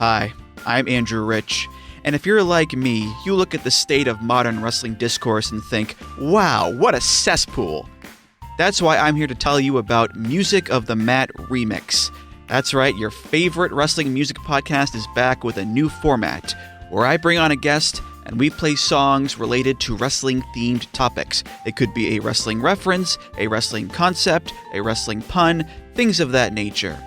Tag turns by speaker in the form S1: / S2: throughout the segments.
S1: Hi, I'm Andrew Rich, and if you're like me, you look at the state of modern wrestling discourse and think, wow, what a cesspool. That's why I'm here to tell you about Music of the Mat Remix. That's right, your favorite wrestling music podcast is back with a new format, where I bring on a guest and we play songs related to wrestling-themed topics. It could be a wrestling reference, a wrestling concept, a wrestling pun, things of that nature.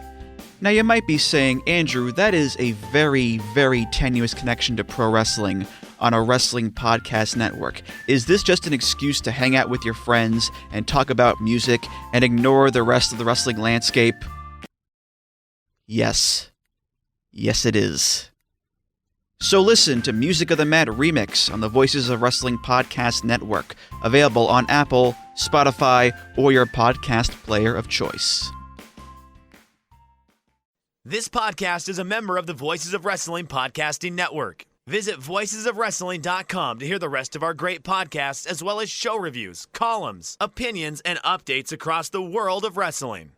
S1: Now you might be saying, Andrew, that is a very, very tenuous connection to pro wrestling on a wrestling podcast network. Is this just an excuse to hang out with your friends and talk about music and ignore the rest of the wrestling landscape? Yes. Yes, it is. So listen to Music of the Mat Remix on the Voices of Wrestling Podcast Network, available on Apple, Spotify, or your podcast player of choice.
S2: This podcast is a member of the Voices of Wrestling Podcasting Network. Visit voicesofwrestling.com to hear the rest of our great podcasts, as well as show reviews, columns, opinions, and updates across the world of wrestling.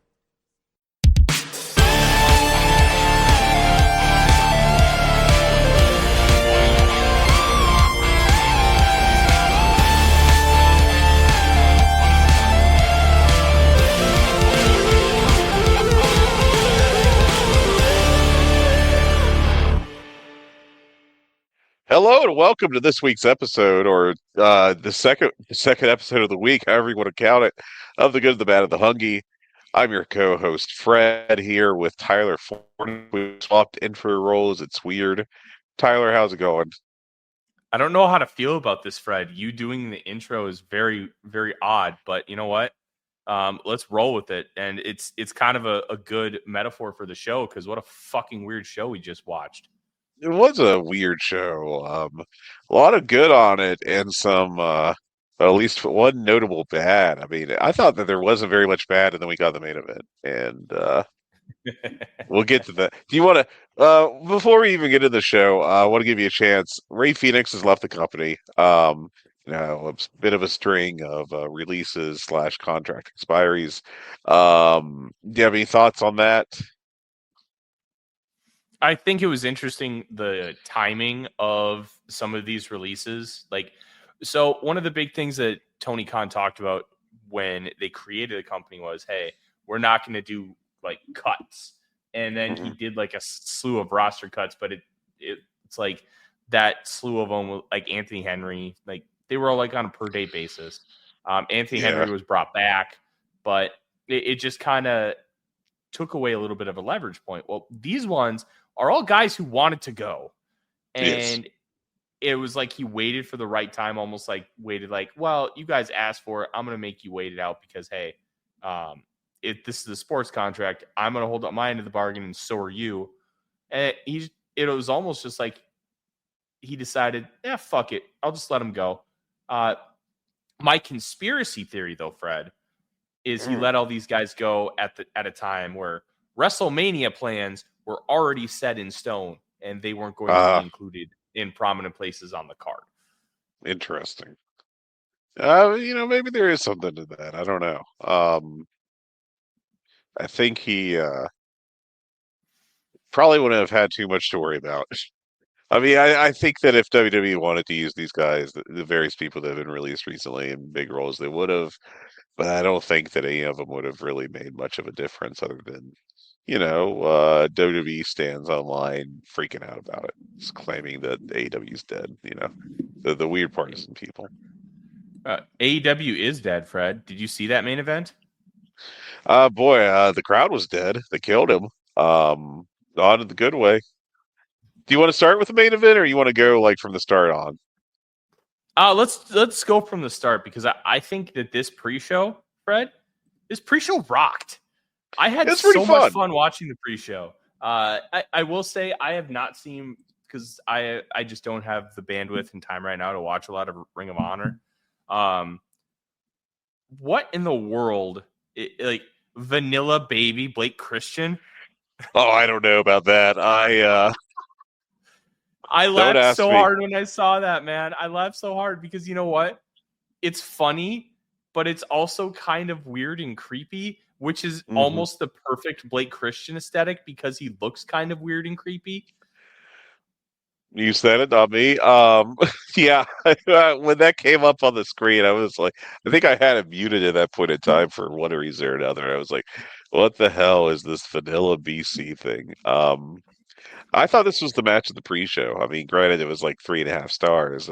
S3: Hello and welcome to this week's episode, or the second episode of the week, however you want to count it, of The Good, the Bad, and the Hungy. I'm your co-host Fred here with Tyler Ford. We swapped intro roles. It's weird. Tyler, how's it going?
S4: I don't know how to feel about this, Fred. You doing the intro is very, very odd, but you know what? Let's roll with it. And it's kind of a good metaphor for the show, because what a fucking weird show we just watched.
S3: It was a weird show. A lot of good on it, and some, at least one notable bad. I mean, I thought that there wasn't very much bad, and then we got the main event, and we'll get to that. Do you want to, before we even get into the show, I want to give you a chance. Ray Phoenix has left the company. A bit of a string of releases / contract expiries. Do you have any thoughts on that?
S4: I think it was interesting, the timing of some of these releases. So one of the big things that Tony Khan talked about when they created the company was, hey, we're not going to do like cuts. And then he did like a slew of roster cuts, but it's like that slew of them, like Anthony Henry, like they were all like on a per day basis. Anthony Henry was brought back, but it just kind of took away a little bit of a leverage point. Well, these ones are all guys who wanted to go. And it was like he waited for the right time, almost like waited like, well, you guys asked for it. I'm going to make you wait it out because, hey, this is a sports contract. I'm going to hold up my end of the bargain, and so are you. And it was almost just like he decided, fuck it. I'll just let him go. My conspiracy theory, though, Fred, is he let all these guys go at a time where WrestleMania plans were already set in stone and they weren't going to be included in prominent places on the card.
S3: Interesting. Maybe there is something to that. I don't know. I think he probably wouldn't have had too much to worry about. I mean, I think that if WWE wanted to use these guys, the various people that have been released recently in big roles, they would have. But I don't think that any of them would have really made much of a difference other than, WWE stands online freaking out about it, just claiming that AEW's dead. The weird partisan people.
S4: AEW is dead, Fred. Did you see that main event?
S3: The crowd was dead. They killed him. Not in the good way. Do you want to start with the main event, or you want to go like from the start on?
S4: Let's go from the start, because I think that this pre-show, Fred, rocked. I had so much fun watching the pre-show. I will say I have not seen, because I just don't have the bandwidth and time right now to watch a lot of Ring of Honor. What in the world, like Vanilla Baby Blake Christian?
S3: Oh, I don't know about that.
S4: I laughed so hard when I saw that, man. I laughed so hard because you know what? It's funny, but it's also kind of weird and creepy, which is almost the perfect Blake Christian aesthetic because he looks kind of weird and creepy.
S3: You said it, not me. Yeah, when that came up on the screen, I was like, I think I had it muted at that point in time for one reason or another. I was like, what the hell is this vanilla BC thing? I thought this was the match of the pre-show. I mean, granted, it was like 3.5 stars.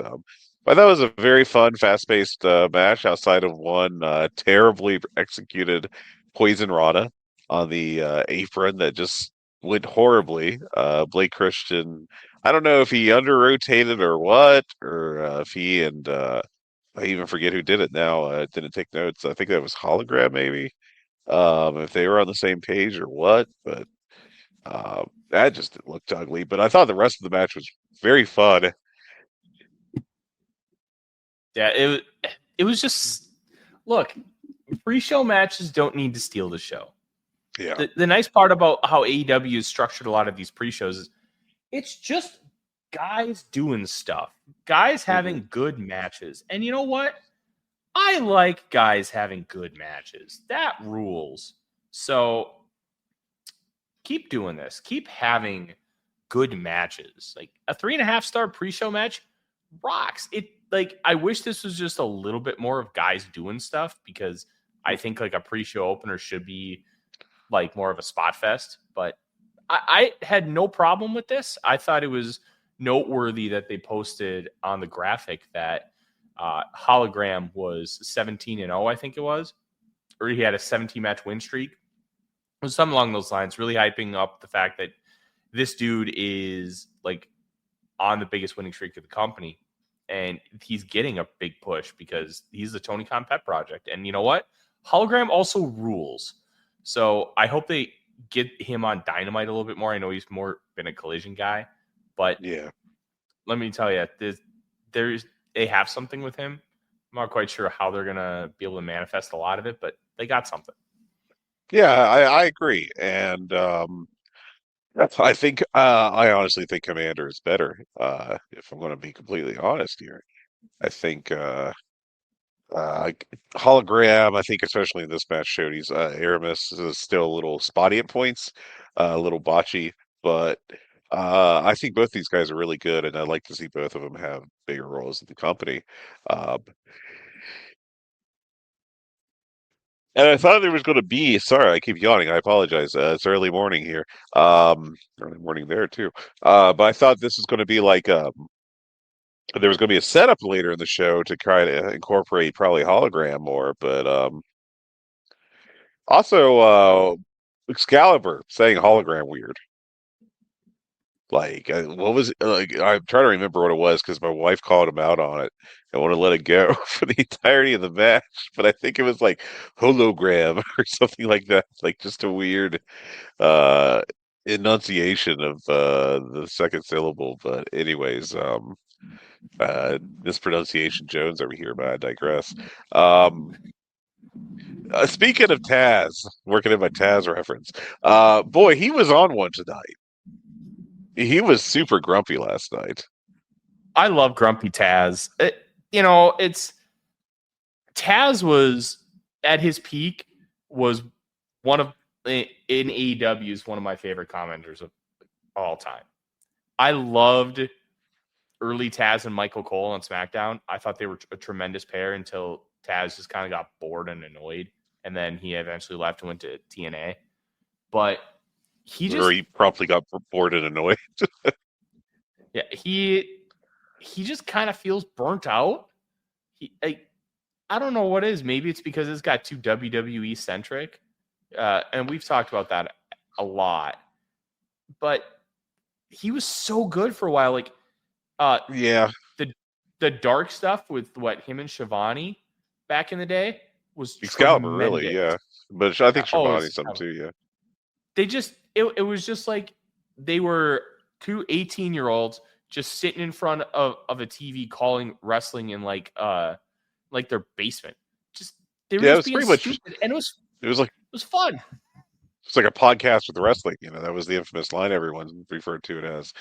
S3: But that was a very fun, fast-paced match outside of one terribly executed Poison Rana on the apron that just went horribly. Blake Christian, I don't know if he under-rotated or what, or if he and I even forget who did it now. Didn't take notes. I think that was Hologram, maybe. If they were on the same page or what, but that just looked ugly. But I thought the rest of the match was very fun.
S4: Yeah, it was just look, pre-show matches don't need to steal the show.
S3: Yeah.
S4: The nice part about how AEW has structured a lot of these pre-shows is it's just guys doing stuff, guys having good matches. And you know what? I like guys having good matches. That rules. So keep doing this. Keep having good matches. Like a 3.5-star pre-show match rocks. It like I wish this was just a little bit more of guys doing stuff because I think like a pre-show opener should be like more of a spot fest. But I had no problem with this. I thought it was noteworthy that they posted on the graphic that Hologram was 17-0, I think it was, or he had a 17-match win streak. It was something along those lines, really hyping up the fact that this dude is like on the biggest winning streak of the company. And he's getting a big push because he's the Tony Khan pet project. And you know what? Hologram also rules. So I hope they get him on Dynamite a little bit more. I know he's more been a Collision guy, but
S3: Yeah.
S4: let me tell you, they have something with him. I'm not quite sure how they're gonna be able to manifest a lot of it, but they got something.
S3: Yeah, I agree. And I think I honestly think Commander is better, if I'm gonna be completely honest here. I think uh Hologram, I think especially in this match showed he's Aramis is still a little spotty at points, a little botchy, but I think both these guys are really good and I'd like to see both of them have bigger roles in the company. Um And I thought there was going to be, sorry, I keep yawning. I apologize. It's early morning here. Early morning there too. But I thought this was going to be like there was going to be a setup later in the show to try to incorporate probably hologram more. But also Excalibur saying hologram weird. Like, what was it? Like? I'm trying to remember what it was because my wife called him out on it. I want to let it go for the entirety of the match, but I think it was like hologram or something like that. Like just a weird uh enunciation of the second syllable. But anyways, mispronunciation Jones over here, but I digress. Um, Speaking of Taz, working in my Taz reference, boy, he was on one tonight. He was super grumpy last night.
S4: I love Grumpy Taz. It's Taz was at his peak was one of in AEW is one of my favorite commenters of all time. I loved early Taz and Michael Cole on SmackDown. I thought they were a tremendous pair until Taz just kind of got bored and annoyed, and then he eventually left and went to TNA. But
S3: he promptly got bored and annoyed.
S4: Yeah, he just kind of feels burnt out. I don't know what it is. Maybe it's because it's got too WWE centric, and we've talked about that a lot. But he was so good for a while. Like,
S3: Yeah,
S4: the dark stuff with what him and Shivani back in the day was
S3: Excalibur,
S4: tremendous.
S3: really, yeah. But I think Shivani's something too, yeah.
S4: They just it was just like they were two 18-year-olds just sitting in front of a TV calling wrestling in like their basement. Just they were just being stupid, and it was fun.
S3: It's like a podcast with wrestling, that was the infamous line everyone referred to it as.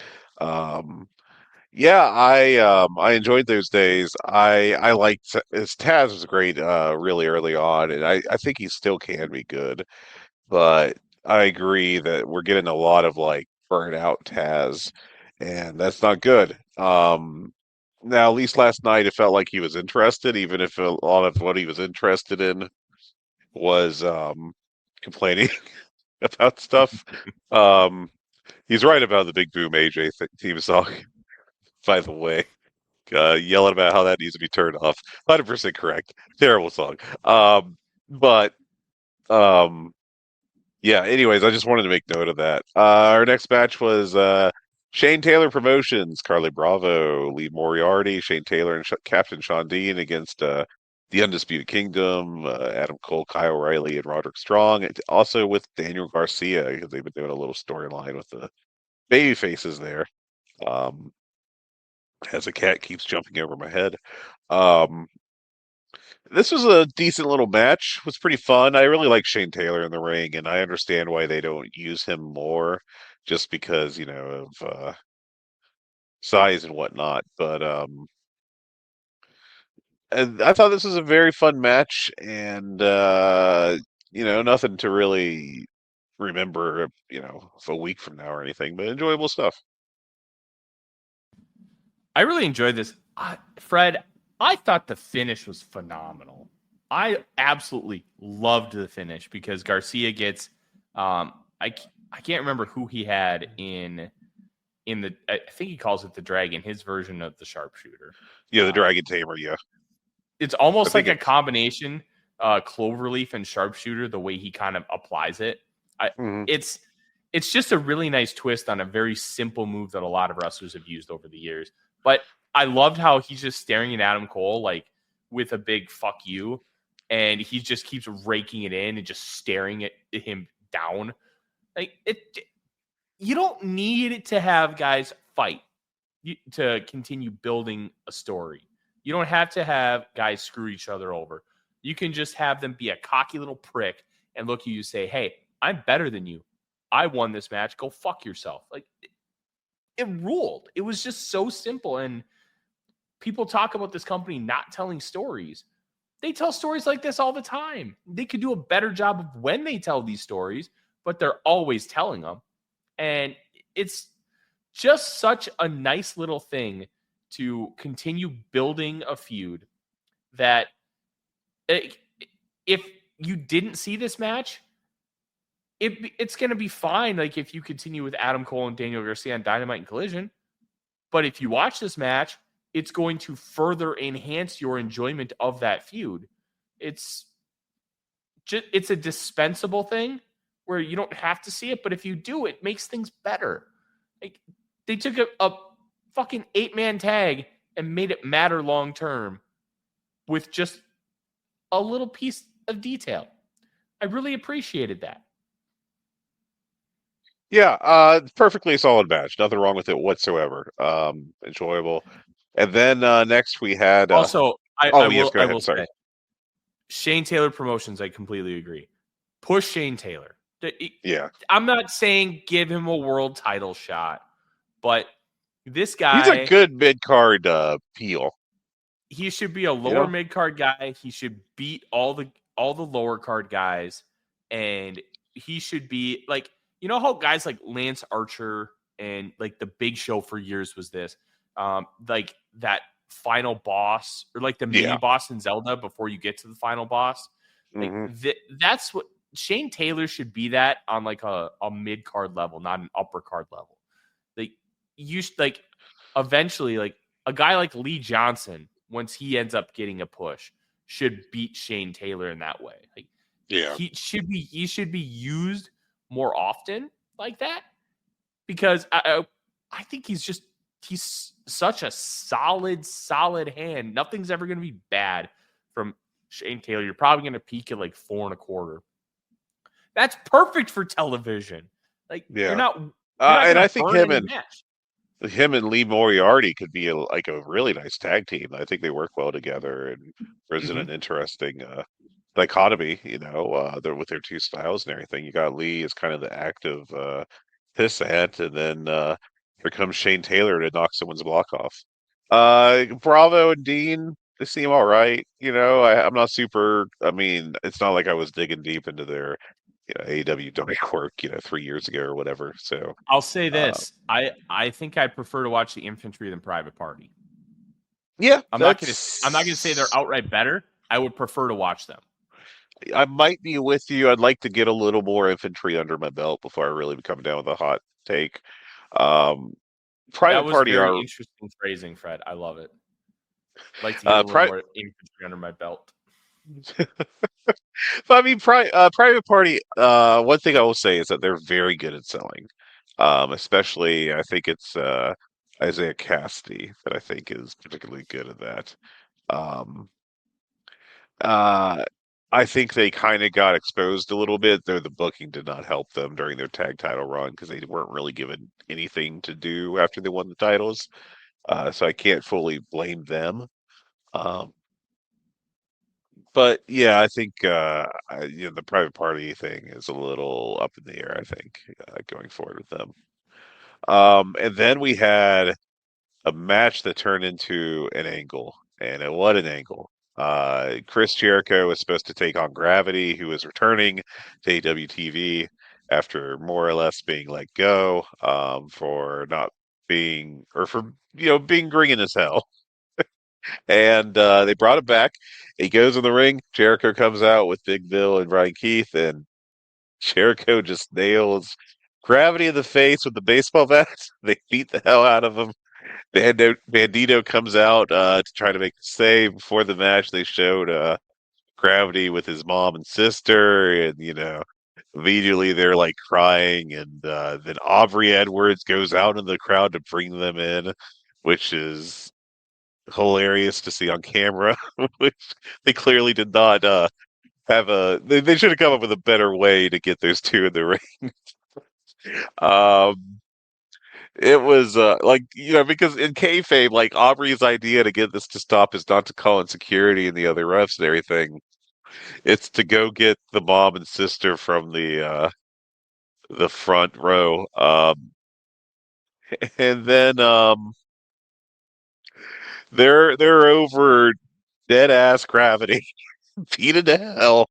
S3: Yeah, I enjoyed those days. I liked his Taz was great really early on, and I think he still can be good. But I agree that we're getting a lot of like burnout Taz, and that's not good. Now, at least last night, it felt like he was interested, even if a lot of what he was interested in was complaining about stuff. Um, he's right about the Big Boom AJ theme song, by the way. Yelling about how that needs to be turned off. 100% correct. Terrible song. But um, yeah. Anyways, I just wanted to make note of that. Our next match was Shane Taylor Promotions, Carly Bravo, Lee Moriarty, Shane Taylor, and Captain Sean Dean against the Undisputed Kingdom, Adam Cole, Kyle O'Reilly, and Roderick Strong. And also with Daniel Garcia, because they've been doing a little storyline with the baby faces there. Um, as a cat keeps jumping over my head. Um, this was a decent little match. It was pretty fun. I really like Shane Taylor in the ring, and I understand why they don't use him more, just because of size and whatnot. But and I thought this was a very fun match, and nothing to really remember, a week from now or anything, but enjoyable stuff.
S4: I really enjoyed this. Fred, I thought the finish was phenomenal. I absolutely loved the finish because Garcia gets I can't remember who he had in the I think he calls it the dragon, his version of the sharpshooter.
S3: Yeah, the Dragon Tamer, yeah.
S4: It's almost like a combination cloverleaf and sharpshooter, the way he kind of applies it.
S3: Mhm.
S4: It's just a really nice twist on a very simple move that a lot of wrestlers have used over the years. But I loved how he's just staring at Adam Cole like with a big fuck you, and he just keeps raking it in and just staring at him down. Like you don't need to have guys fight to continue building a story. You don't have to have guys screw each other over. You can just have them be a cocky little prick and look at you and say, "Hey, I'm better than you. I won this match. Go fuck yourself." Like it ruled. It was just so simple. And people talk about this company not telling stories. They tell stories like this all the time. They could do a better job of when they tell these stories, but they're always telling them. And it's just such a nice little thing to continue building a feud that if you didn't see this match, it's going to be fine. Like if you continue with Adam Cole and Daniel Garcia on Dynamite and Collision, but if you watch this match, it's going to further enhance your enjoyment of that feud. It's a dispensable thing where you don't have to see it, but if you do, it makes things better. Like they took a fucking 8-man tag and made it matter long term with just a little piece of detail. I really appreciated that.
S3: Yeah, perfectly solid match. Nothing wrong with it whatsoever. Enjoyable. And then next we had.
S4: Also, I
S3: yes, go
S4: I
S3: ahead.
S4: will
S3: Sorry.
S4: say, Shane Taylor Promotions. I completely agree. Push Shane Taylor.
S3: Yeah,
S4: I'm not saying give him a world title shot, but this
S3: he's a
S4: guy,
S3: good mid card peel.
S4: he should be a lower mid card guy. He should beat all the lower card guys, and he should be like, how guys like Lance Archer and like the Big Show for years was this, like that final boss or like the mini boss in Zelda before you get to the final boss. Like that's what Shane Taylor should be, that on like a mid card level, not an upper card level. Like you should, like eventually, like a guy like Lee Johnson, once he ends up getting a push, should beat Shane Taylor in that way. Like he should be used more often like that, because I think he's such a solid hand. Nothing's ever going to be bad from Shane Taylor. You're probably going to peak at like 4.25. That's perfect for television. Like you're not
S3: and I think
S4: him
S3: and Lee Moriarty could be like a really nice tag team. I think they work well together, and there's an interesting dichotomy, with their two styles and everything. You got Lee as kind of the active pissant, and then here comes Shane Taylor to knock someone's block off. Bravo and Dean, they seem all right. I'm not super. I mean, it's not like I was digging deep into their AEW Dark 3 years ago or whatever. So
S4: I'll say
S3: uh,
S4: this: I think I'd prefer to watch the Infantry than Private Party.
S3: yeah,
S4: I'm not gonna say they're outright better. I would prefer to watch them.
S3: I might be with you. I'd like to get a little more infantry under my belt before I really come down with a hot take. Um,
S4: That
S3: Private
S4: was
S3: Party
S4: very
S3: are
S4: interesting phrasing, Fred. I love it. I'd like to get a little more infantry under my belt.
S3: But I mean, Private Party. One thing I will say is that they're very good at selling. Especially, I think it's Isaiah Cassidy that I think is particularly good at that. Um, uh, I think they kind of got exposed a little bit, though the booking did not help them during their tag title run because they weren't really given anything to do after they won the titles. So I can't fully blame them. Um, But yeah, I think the private party thing is a little up in the air. I think going forward with them. And then we had a match that turned into an angle, and what an angle! Chris Jericho was supposed to take on Gravity, who was returning to AWTV after more or less being let go for not being or for being green as hell. And they brought him back. He goes in the ring. Jericho comes out with Big Bill and Brian Keith, and Jericho just nails Gravity in the face with the baseball bat. They beat the hell out of him. Bandito comes out to try to make the save. Before the match, they showed Gravity with his mom and sister, and immediately they're like crying. And then Aubrey Edwards goes out in the crowd to bring them in, which is hilarious to see on camera, which they clearly did not have they should have come up with a better way to get those two in the ring. Um, it was because in kayfabe, like Aubrey's idea to get this to stop is not to call in security and the other refs and everything. It's to go get the mom and sister from the front row. And then they're over dead ass Gravity, beaten to hell.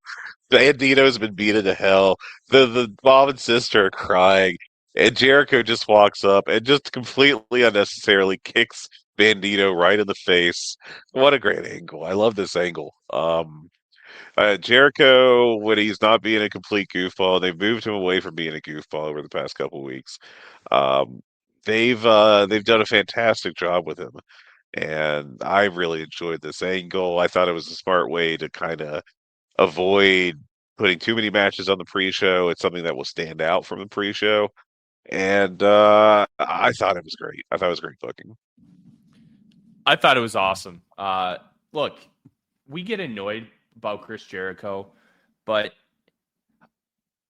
S3: Bandito's been beaten to hell. The mom and sister are crying, and Jericho just walks up and just completely unnecessarily kicks Bandito right in the face. What a great angle! I love this angle. Jericho, when he's not being a complete goofball, they've moved him away from being a goofball over the past couple weeks. Um, they've done a fantastic job with him, and I really enjoyed this angle. I thought it was a smart way to kind of avoid putting too many matches on the pre-show. It's something that will stand out from the pre-show, and I thought it was great. I thought it was great booking.
S4: I thought it was awesome. Look, we get annoyed about Chris Jericho, but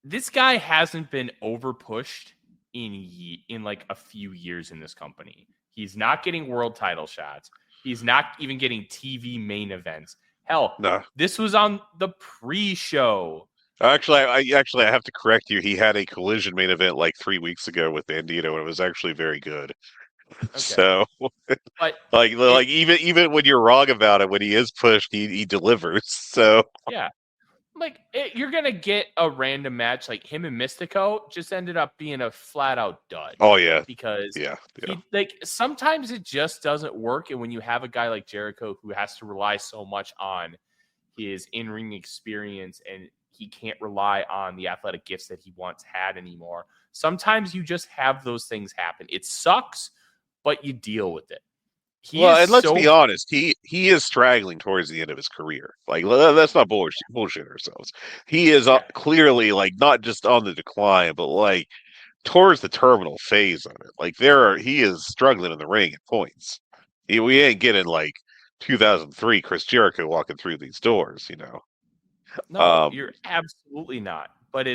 S4: this guy hasn't been over pushed in like a few years in this company. He's not getting world title shots. He's not even getting TV main events. Hell,
S3: No,
S4: this was on the pre-show.
S3: actually, I have to correct you. He had a collision main event like 3 weeks ago with Bandito, and it was actually very good.
S4: Okay.
S3: So,
S4: But
S3: like even when you're wrong about it, when he is pushed, he delivers. So
S4: yeah, you're gonna get a random match like him and Mystico just ended up being a flat out dud.
S3: oh yeah,
S4: Because
S3: yeah.
S4: sometimes it just doesn't work, and when you have a guy like Jericho who has to rely so much on his in-ring experience and he can't rely on the athletic gifts that he once had anymore, sometimes you just have those things happen. It sucks, but you deal with it.
S3: And let's be honest, he is straggling towards the end of his career. Like, let's not bullshit ourselves. He is clearly like not just on the decline, but like towards the terminal phase of it. Like he is struggling in the ring at points. We ain't getting like 2003 Chris Jericho walking through these doors,
S4: No, you're absolutely not. But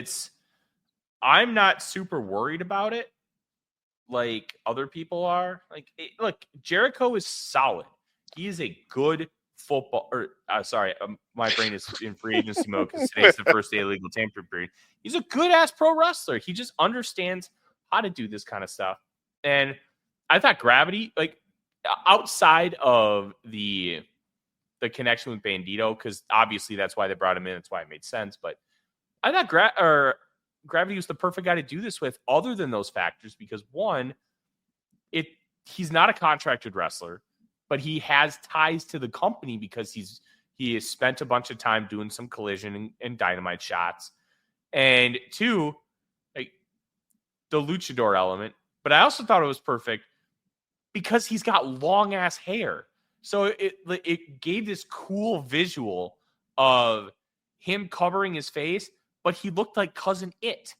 S4: I'm not super worried about it like other people are. Look, Jericho is solid. He is a good football. My brain is in free agency mode because today's the first day of legal tampering period. He's a good ass pro wrestler. He just understands how to do this kind of stuff. And I thought Gravity, like outside of the connection with Bandito, because obviously that's why they brought him in. That's why it made sense. But I thought Gravity was the perfect guy to do this with, other than those factors, because one, he's not a contracted wrestler, but he has ties to the company because he has spent a bunch of time doing some collision and dynamite shots. And two, like the luchador element. But I also thought it was perfect because he's got long ass hair. So it gave this cool visual of him covering his face, but he looked like Cousin It.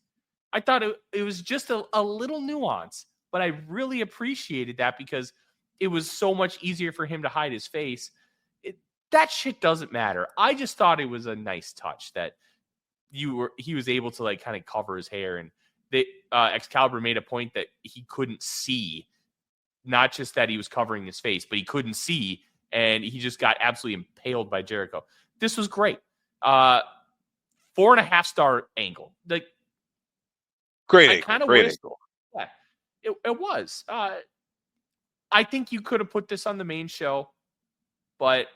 S4: I thought it was just a little nuance, but I really appreciated that because it was so much easier for him to hide his face. That shit doesn't matter. I just thought it was a nice touch that he was able to like kind of cover his hair, and Excalibur made a point that he couldn't see, not just that he was covering his face, but he couldn't see, and he just got absolutely impaled by Jericho. This was great. 4.5-star angle. Like,
S3: Great
S4: I
S3: angle.
S4: kind of
S3: Great
S4: wish.
S3: angle.
S4: Yeah, it was. I think you could have put this on the main show, but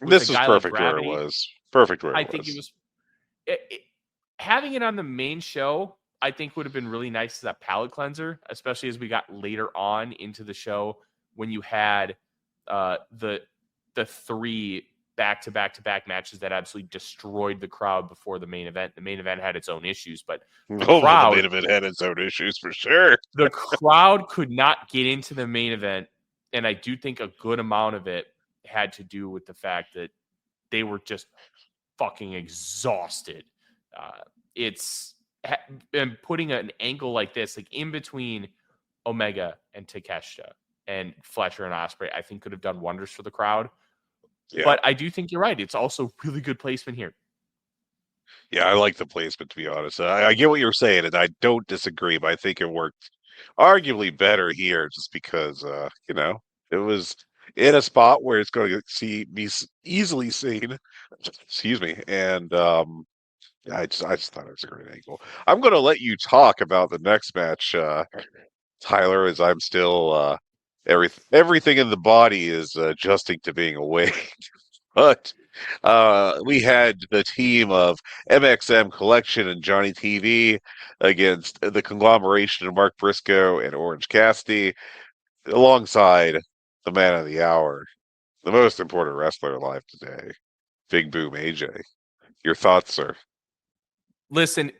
S3: This was perfect where it was. Perfect where it was.
S4: I think it was. Having it on the main show, I think would have been really nice as a palate cleanser, especially as we got later on into the show when you had the 3 back-to-back matches that absolutely destroyed the crowd before the main event. The main event had its own issues, but the
S3: main event had its own issues for sure.
S4: The crowd could not get into the main event, and I do think a good amount of it had to do with the fact that they were just fucking exhausted. And putting an angle like this, like in between Omega and Takeshita and Fletcher and Ospreay, I think could have done wonders for the crowd. Yeah. But I do think you're right. It's also really good placement here.
S3: Yeah, I like the placement, to be honest. I get what you're saying, and I don't disagree, but I think it worked arguably better here just because, it was in a spot where it's going to be easily seen. Excuse me. And I just thought it was a great angle. I'm going to let you talk about the next match, Tyler, as I'm still everything in the body is adjusting to being awake. But we had the team of MXM Collection and Johnny TV against the conglomeration of Mark Briscoe and Orange Cassidy, alongside the man of the hour, the most important wrestler alive today, Big Boom AJ. Your thoughts, sir?
S4: Listen,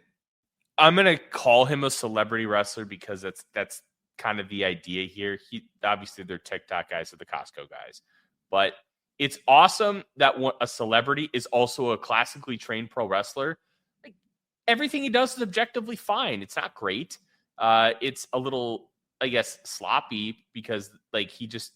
S4: I'm gonna call him a celebrity wrestler because that's kind of the idea here. Obviously they're TikTok guys or the Costco guys, but it's awesome that a celebrity is also a classically trained pro wrestler. Like, everything he does is objectively fine. It's not great. It's a little, I guess, sloppy because like he just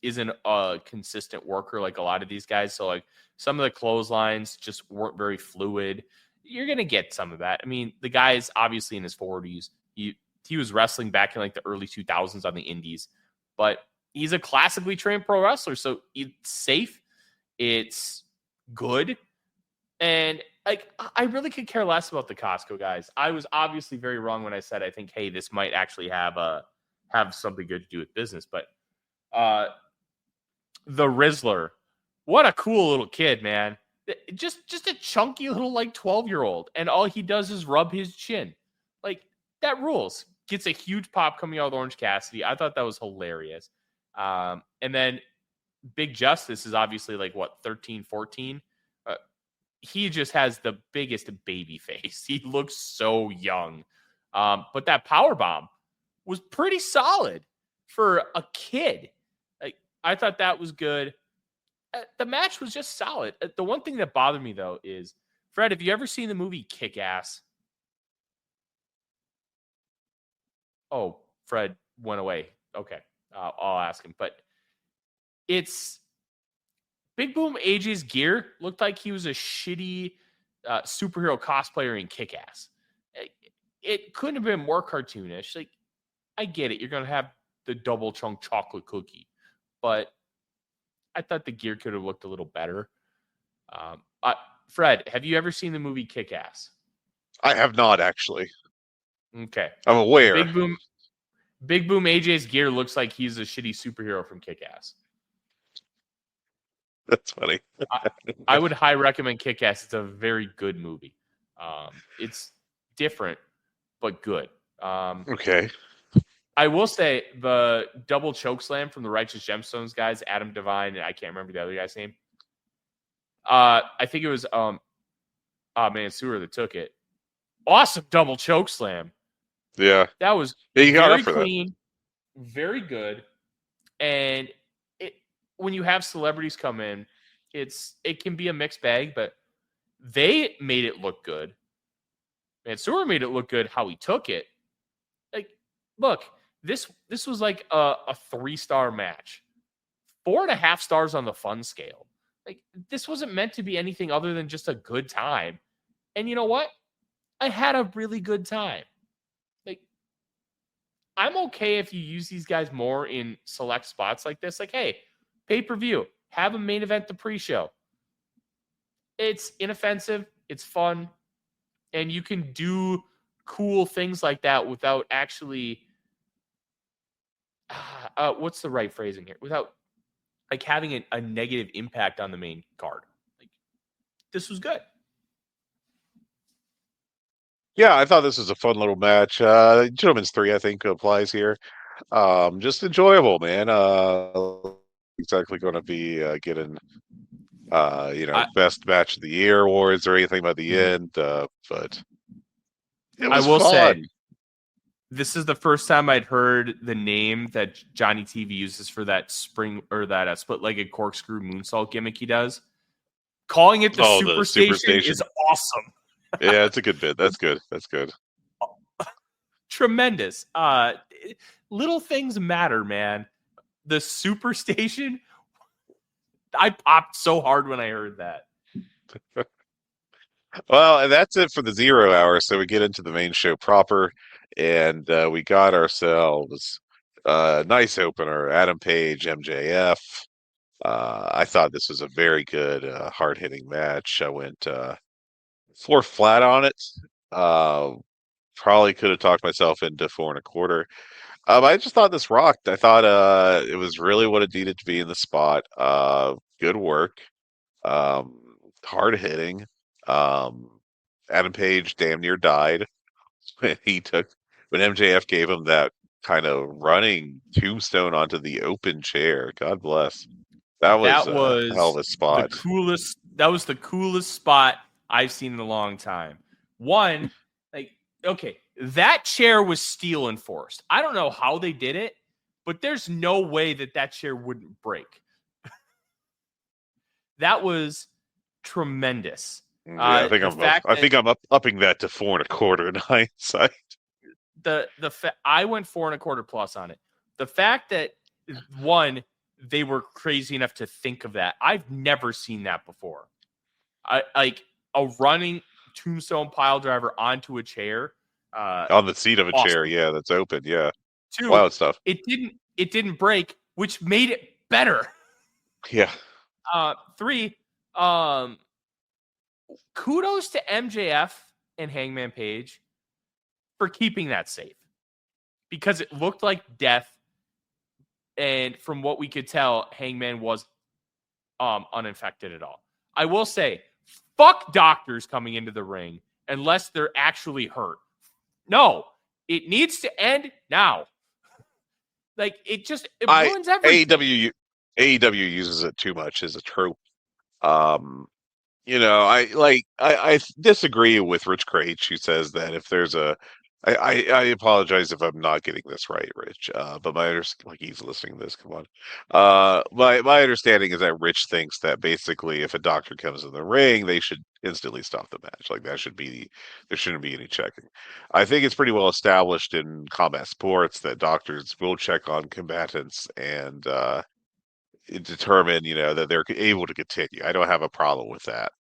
S4: isn't a consistent worker like a lot of these guys. So like some of the clotheslines just weren't very fluid. You're going to get some of that. I mean, the guy is obviously in his 40s. He was wrestling back in like the early 2000s on the indies, but he's a classically trained pro wrestler. So it's safe. It's good. And like, I really could care less about the Costco guys. I was obviously very wrong when I said, I think, hey, this might actually have something good to do with business. But the Rizzler, what a cool little kid, man. Just a chunky little like 12-year-old, and all he does is rub his chin. Like, that rules. Gets a huge pop coming out of Orange Cassidy. I thought that was hilarious. And then Big Justice is obviously like, what, 13, 14? He just has the biggest baby face. He looks so young. But that powerbomb was pretty solid for a kid. Like, I thought that was good. The match was just solid. The one thing that bothered me, though, is, Fred, have you ever seen the movie Kick-Ass? Oh, Fred went away. Okay, I'll ask him. But it's Big Boom AJ's gear looked like he was a shitty superhero cosplayer in Kick-Ass. It couldn't have been more cartoonish. Like, I get it. You're going to have the double chunk chocolate cookie. But I thought the gear could have looked a little better. Fred, have you ever seen the movie Kick-Ass?
S3: I have not, actually.
S4: Okay.
S3: I'm aware.
S4: Big Boom AJ's gear looks like he's a shitty superhero from Kick-Ass.
S3: That's funny.
S4: I would highly recommend Kick-Ass. It's a very good movie. It's different, but good.
S3: Okay.
S4: I will say the double choke slam from the Righteous Gemstones guys, Adam Devine, and I can't remember the other guy's name. I think it was Mansoor that took it. Awesome double choke slam.
S3: Yeah.
S4: That was
S3: You got
S4: very
S3: up for
S4: clean, very good. And when you have celebrities come in, it can be a mixed bag, but they made it look good. Mansoor made it look good how he took it. Like, look, this was like a 3-star match. 4.5 stars on the fun scale. Like, this wasn't meant to be anything other than just a good time. And you know what? I had a really good time. Like, I'm okay if you use these guys more in select spots like this. Like, hey, pay-per-view, have a main event the pre-show. It's inoffensive, it's fun, and you can do cool things like that without actually what's the right phrasing here? Without like having a negative impact on the main card. Like, this was good.
S3: Yeah, I thought this was a fun little match. Gentleman's 3, I think, applies here. Just enjoyable, man. Exactly going to be getting, best match of the year awards or anything by the end, but it was
S4: I will
S3: fun.
S4: say, this is the first time I'd heard the name that Johnny TV uses for that spring or that split-legged corkscrew moonsault gimmick he does. Calling it the Superstation is awesome.
S3: Yeah, it's a good bit. That's good. That's good.
S4: Tremendous. Little things matter, man. The Superstation, I popped so hard when I heard that.
S3: Well, and that's it for the 0 hour. So we get into the main show proper, and we got ourselves a nice opener. Adam Page, MJF. I thought this was a very good, hard-hitting match. I went 4 flat on it. Probably could have talked myself into 4.25. I just thought this rocked. I thought it was really what it needed to be in the spot. Good work. Hard hitting. Adam Page damn near died when when MJF gave him that kind of running tombstone onto the open chair. God bless. That was a hell of a spot.
S4: That was the coolest spot I've seen in a long time. One, like, okay, that chair was steel enforced. I don't know how they did it, but there's no way that chair wouldn't break. That was tremendous.
S3: Yeah, I think I'm upping that to 4.25 in hindsight.
S4: I went 4.25 plus on it. The fact that one, they were crazy enough to think of that. I've never seen that before. Like a running tombstone pile driver onto a chair.
S3: On the seat of a chair, yeah, that's open, yeah.
S4: 2,
S3: wild stuff.
S4: It didn't break, which made it better.
S3: Yeah.
S4: 3, kudos to MJF and Hangman Page for keeping that safe, because it looked like death, and from what we could tell, Hangman was uninfected at all. I will say, fuck doctors coming into the ring unless they're actually hurt. No, it needs to end now. Like, it ruins everything.
S3: AEW uses it too much as a trope. I disagree with Rich Craich, who says that if there's I apologize if I'm not getting this right, Rich. But he's listening to this. Come on. My understanding is that Rich thinks that basically if a doctor comes in the ring, they should instantly stop the match. Like, there shouldn't be any checking. I think it's pretty well established in combat sports that doctors will check on combatants and determine, that they're able to continue. I don't have a problem with that.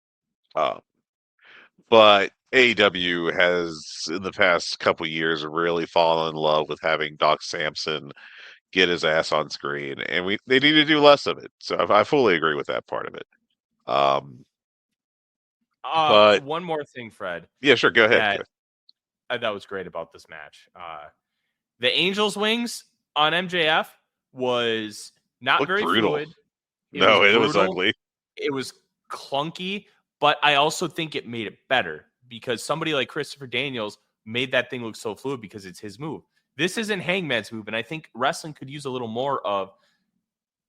S3: But AEW has, in the past couple years, really fallen in love with having Doc Samson get his ass on screen, and they need to do less of it. So I fully agree with that part of it. But
S4: one more thing, Fred.
S3: Yeah, sure. Go ahead.
S4: That was great about this match. The Angels wings on MJF was not very
S3: brutal.
S4: fluid.
S3: It was ugly.
S4: It was clunky, but I also think it made it better because somebody like Christopher Daniels made that thing look so fluid because it's his move. This isn't Hangman's move, and I think wrestling could use a little more of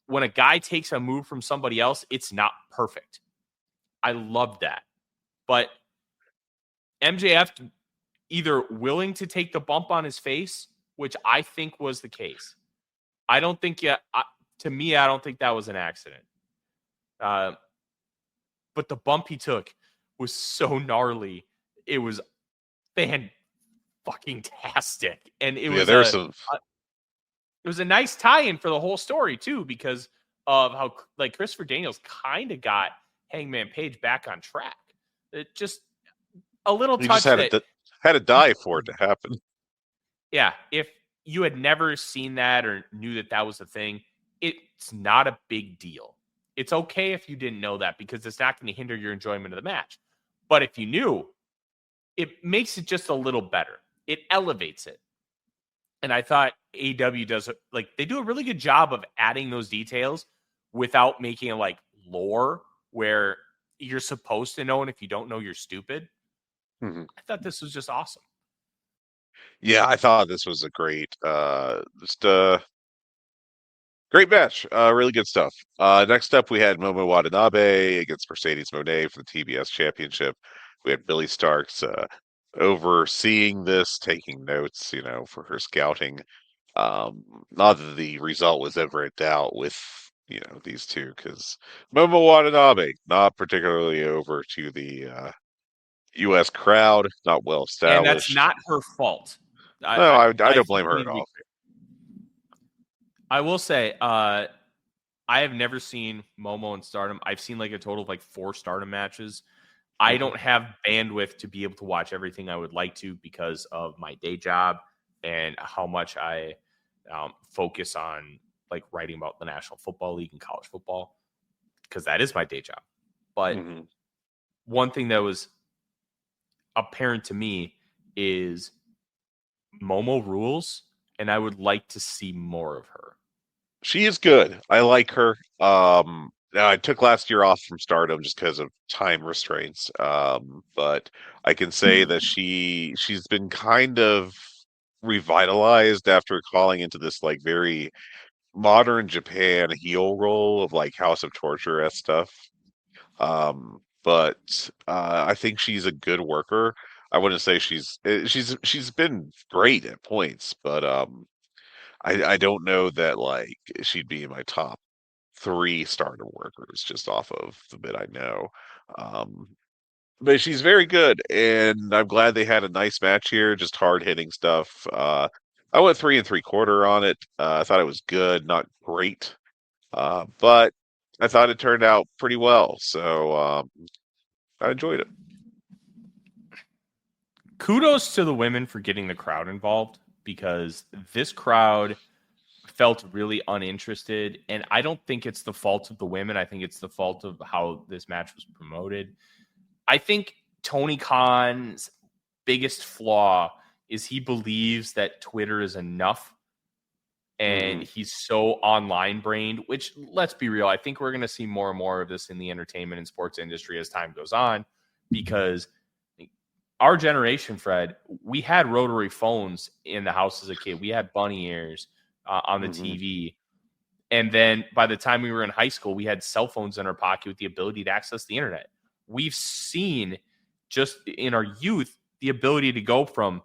S4: when a guy takes a move from somebody else, it's not perfect. I love that. But MJF either willing to take the bump on his face, which I think was the case. I don't think to me, I don't think that was an accident. But the bump he took was so gnarly. It was fan-fucking-tastic. And it was it was a nice tie-in for the whole story, too, because of how like Christopher Daniels kind of got Hangman Page back on track. It just a little touch that
S3: had to die for it to happen.
S4: Yeah, if you had never seen that or knew that that was a thing, it's not a big deal. It's okay if you didn't know that because it's not going to hinder your enjoyment of the match. But if you knew, it makes it just a little better. It elevates it. And I thought AEW does, like, they do a really good job of adding those details without making it like lore where you're supposed to know, and if you don't know, you're stupid.
S3: Mm-hmm.
S4: I thought this was just awesome.
S3: Yeah, I thought this was a great, great match. Really good stuff. Next up, we had Momo Watanabe against Mercedes Moné for the TBS Championship. We had Billy Starks overseeing this, taking notes, for her scouting. Not that the result was ever in doubt with, these two, because Momo Watanabe, not particularly over to the U.S. crowd, not well established.
S4: And that's not her fault.
S3: I don't blame her at all.
S4: I will say, I have never seen Momo in Stardom. I've seen like a total of like 4 Stardom matches. I don't have bandwidth to be able to watch everything I would like to because of my day job and how much I focus on like writing about the National Football League and college football, because that is my day job. But one thing that was apparent to me is Momo rules, and I would like to see more of her.
S3: She is good. I like her. I took last year off from Stardom just because of time restraints. But I can say that she's been kind of revitalized after calling into this like very modern Japan heel role of like House of Torture stuff. But I think she's a good worker. I wouldn't say she's been great at points, but I don't know that like she'd be in my top 3 Stardom workers just off of the bit I know. But she's very good, and I'm glad they had a nice match here, just hard hitting stuff. I went 3 3/4 on it. I thought it was good, not great, but I thought it turned out pretty well. So I enjoyed it.
S4: Kudos to the women for getting the crowd involved, because this crowd felt really uninterested, and I don't think it's the fault of the women. I think it's the fault of how this match was promoted. I think Tony Khan's biggest flaw is he believes that Twitter is enough, and he's so online brained, which, let's be real, I think we're going to see more and more of this in the entertainment and sports industry as time goes on, because our generation, Fred, we had rotary phones in the house as a kid. We had bunny ears on the TV. And then by the time we were in high school, we had cell phones in our pocket with the ability to access the internet. We've seen just in our youth the ability to go from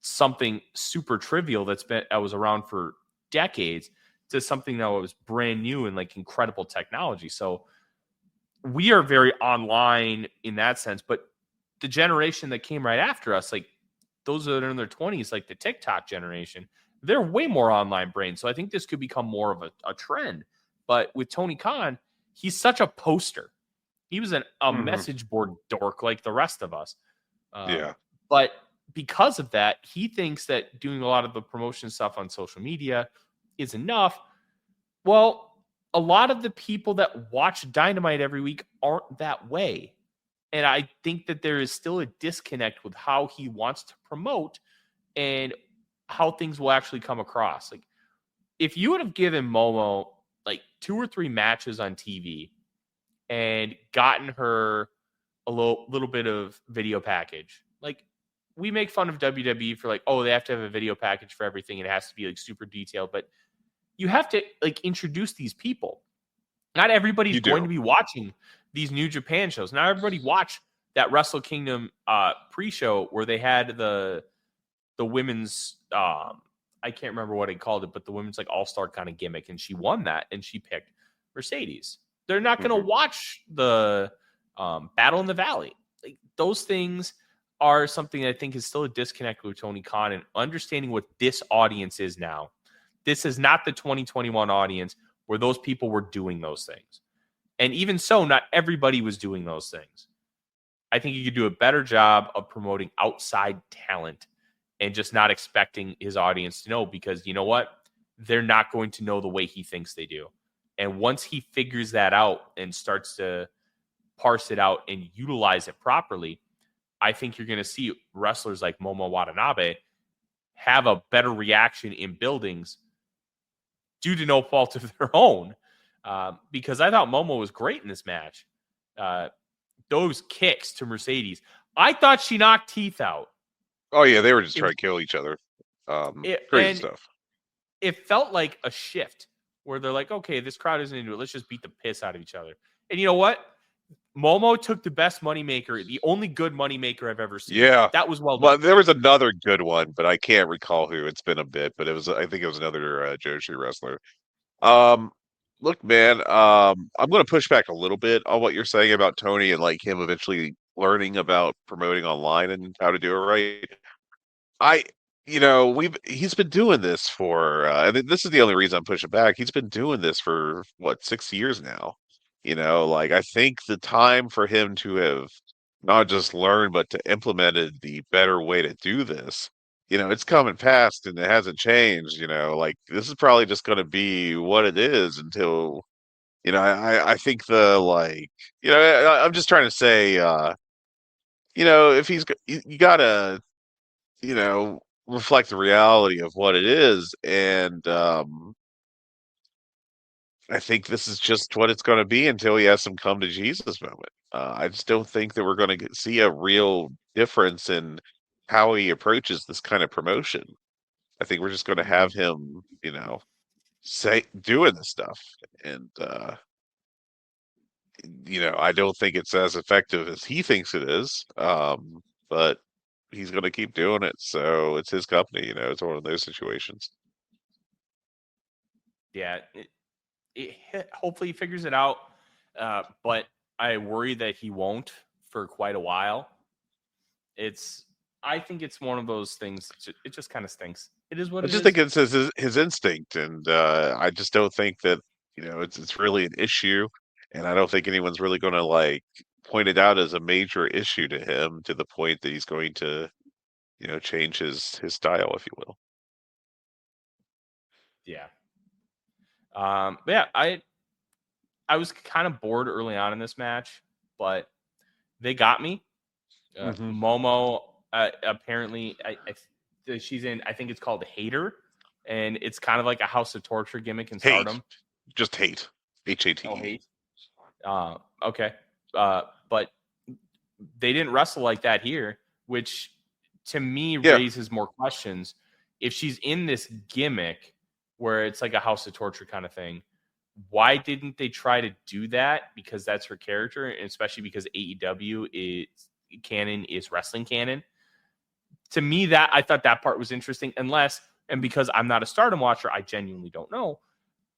S4: something super trivial that was around for decades to something that was brand new and like incredible technology. So we are very online in that sense, but the generation that came right after us, like those that are in their 20s, like the TikTok generation, they're way more online brain. So I think this could become more of a trend. But with Tony Khan, he's such a poster. He was a message board dork like the rest of us. But because of that, he thinks that doing a lot of the promotion stuff on social media is enough. Well, a lot of the people that watch Dynamite every week aren't that way. And I think that there is still a disconnect with how he wants to promote and how things will actually come across. Like, if you would have given Momo like 2 or 3 matches on TV and gotten her a little bit of video package, like we make fun of WWE for like, oh, they have to have a video package for everything. It has to be like super detailed, but you have to like introduce these people. Not everybody's
S3: You
S4: going
S3: do.
S4: to be watching these New Japan shows. Not everybody watched that Wrestle Kingdom pre-show where they had the women's I can't remember what he called it, but the women's like all-star kind of gimmick, and she won that, and she picked Mercedes. They're not going to watch the Battle in the Valley. Like those things are something I think is still a disconnect with Tony Khan and understanding what this audience is now. This is not the 2021 audience where those people were doing those things. And even so, not everybody was doing those things. I think he could do a better job of promoting outside talent and just not expecting his audience to know, because you know what? They're not going to know the way he thinks they do. And once he figures that out and starts to parse it out and utilize it properly, I think you're going to see wrestlers like Momo Watanabe have a better reaction in buildings due to no fault of their own. Because I thought Momo was great in this match. Those kicks to Mercedes, I thought she knocked teeth out.
S3: Oh yeah, they were just trying to kill each other. Crazy stuff.
S4: It felt like a shift where they're like, okay, this crowd isn't into it. Let's just beat the piss out of each other. And you know what? Momo took the best moneymaker, the only good moneymaker I've ever seen.
S3: Yeah,
S4: that was well done.
S3: Well, there was another good one, but I can't recall who. It's been a bit, but I think it was another Joshi wrestler. Look, man, I'm going to push back a little bit on what you're saying about Tony and like him eventually learning about promoting online and how to do it right. He's been doing this for, and this is the only reason I'm pushing back. He's been doing this for what, 6 years now. Like I think the time for him to have not just learned but to implemented the better way to do this, it's coming past and it hasn't changed. Like this is probably just going to be what it is until, I think I'm just trying to say, if you gotta, reflect the reality of what it is. And I think this is just what it's going to be until he has some come to Jesus moment. I just don't think that we're going to see a real difference in how he approaches this kind of promotion. I think we're just going to have him, say doing this stuff. And, I don't think it's as effective as he thinks it is. But he's going to keep doing it. So it's his company, it's one of those situations.
S4: Yeah. Hopefully he figures it out. But I worry that he won't for quite a while. I think it's one of those things. It just kind of stinks. It is what it is.
S3: I just think it's his instinct. And I just don't think that, it's really an issue. And I don't think anyone's really going to like point it out as a major issue to him to the point that he's going to, change his style, if you will.
S4: Yeah. But yeah, I was kind of bored early on in this match, but they got me. Momo apparently she's in. I think it's called Hater, and it's kind of like a House of Torture gimmick in Stardom.
S3: Just hate. HAT.
S4: Oh, hate. Okay. But they didn't wrestle like that here, which to me raises more questions. If she's in this gimmick where it's like a House of Torture kind of thing, why didn't they try to do that? Because that's her character, and especially because AEW is wrestling canon. To me, that I thought that part was interesting. And because I'm not a Stardom watcher, I genuinely don't know.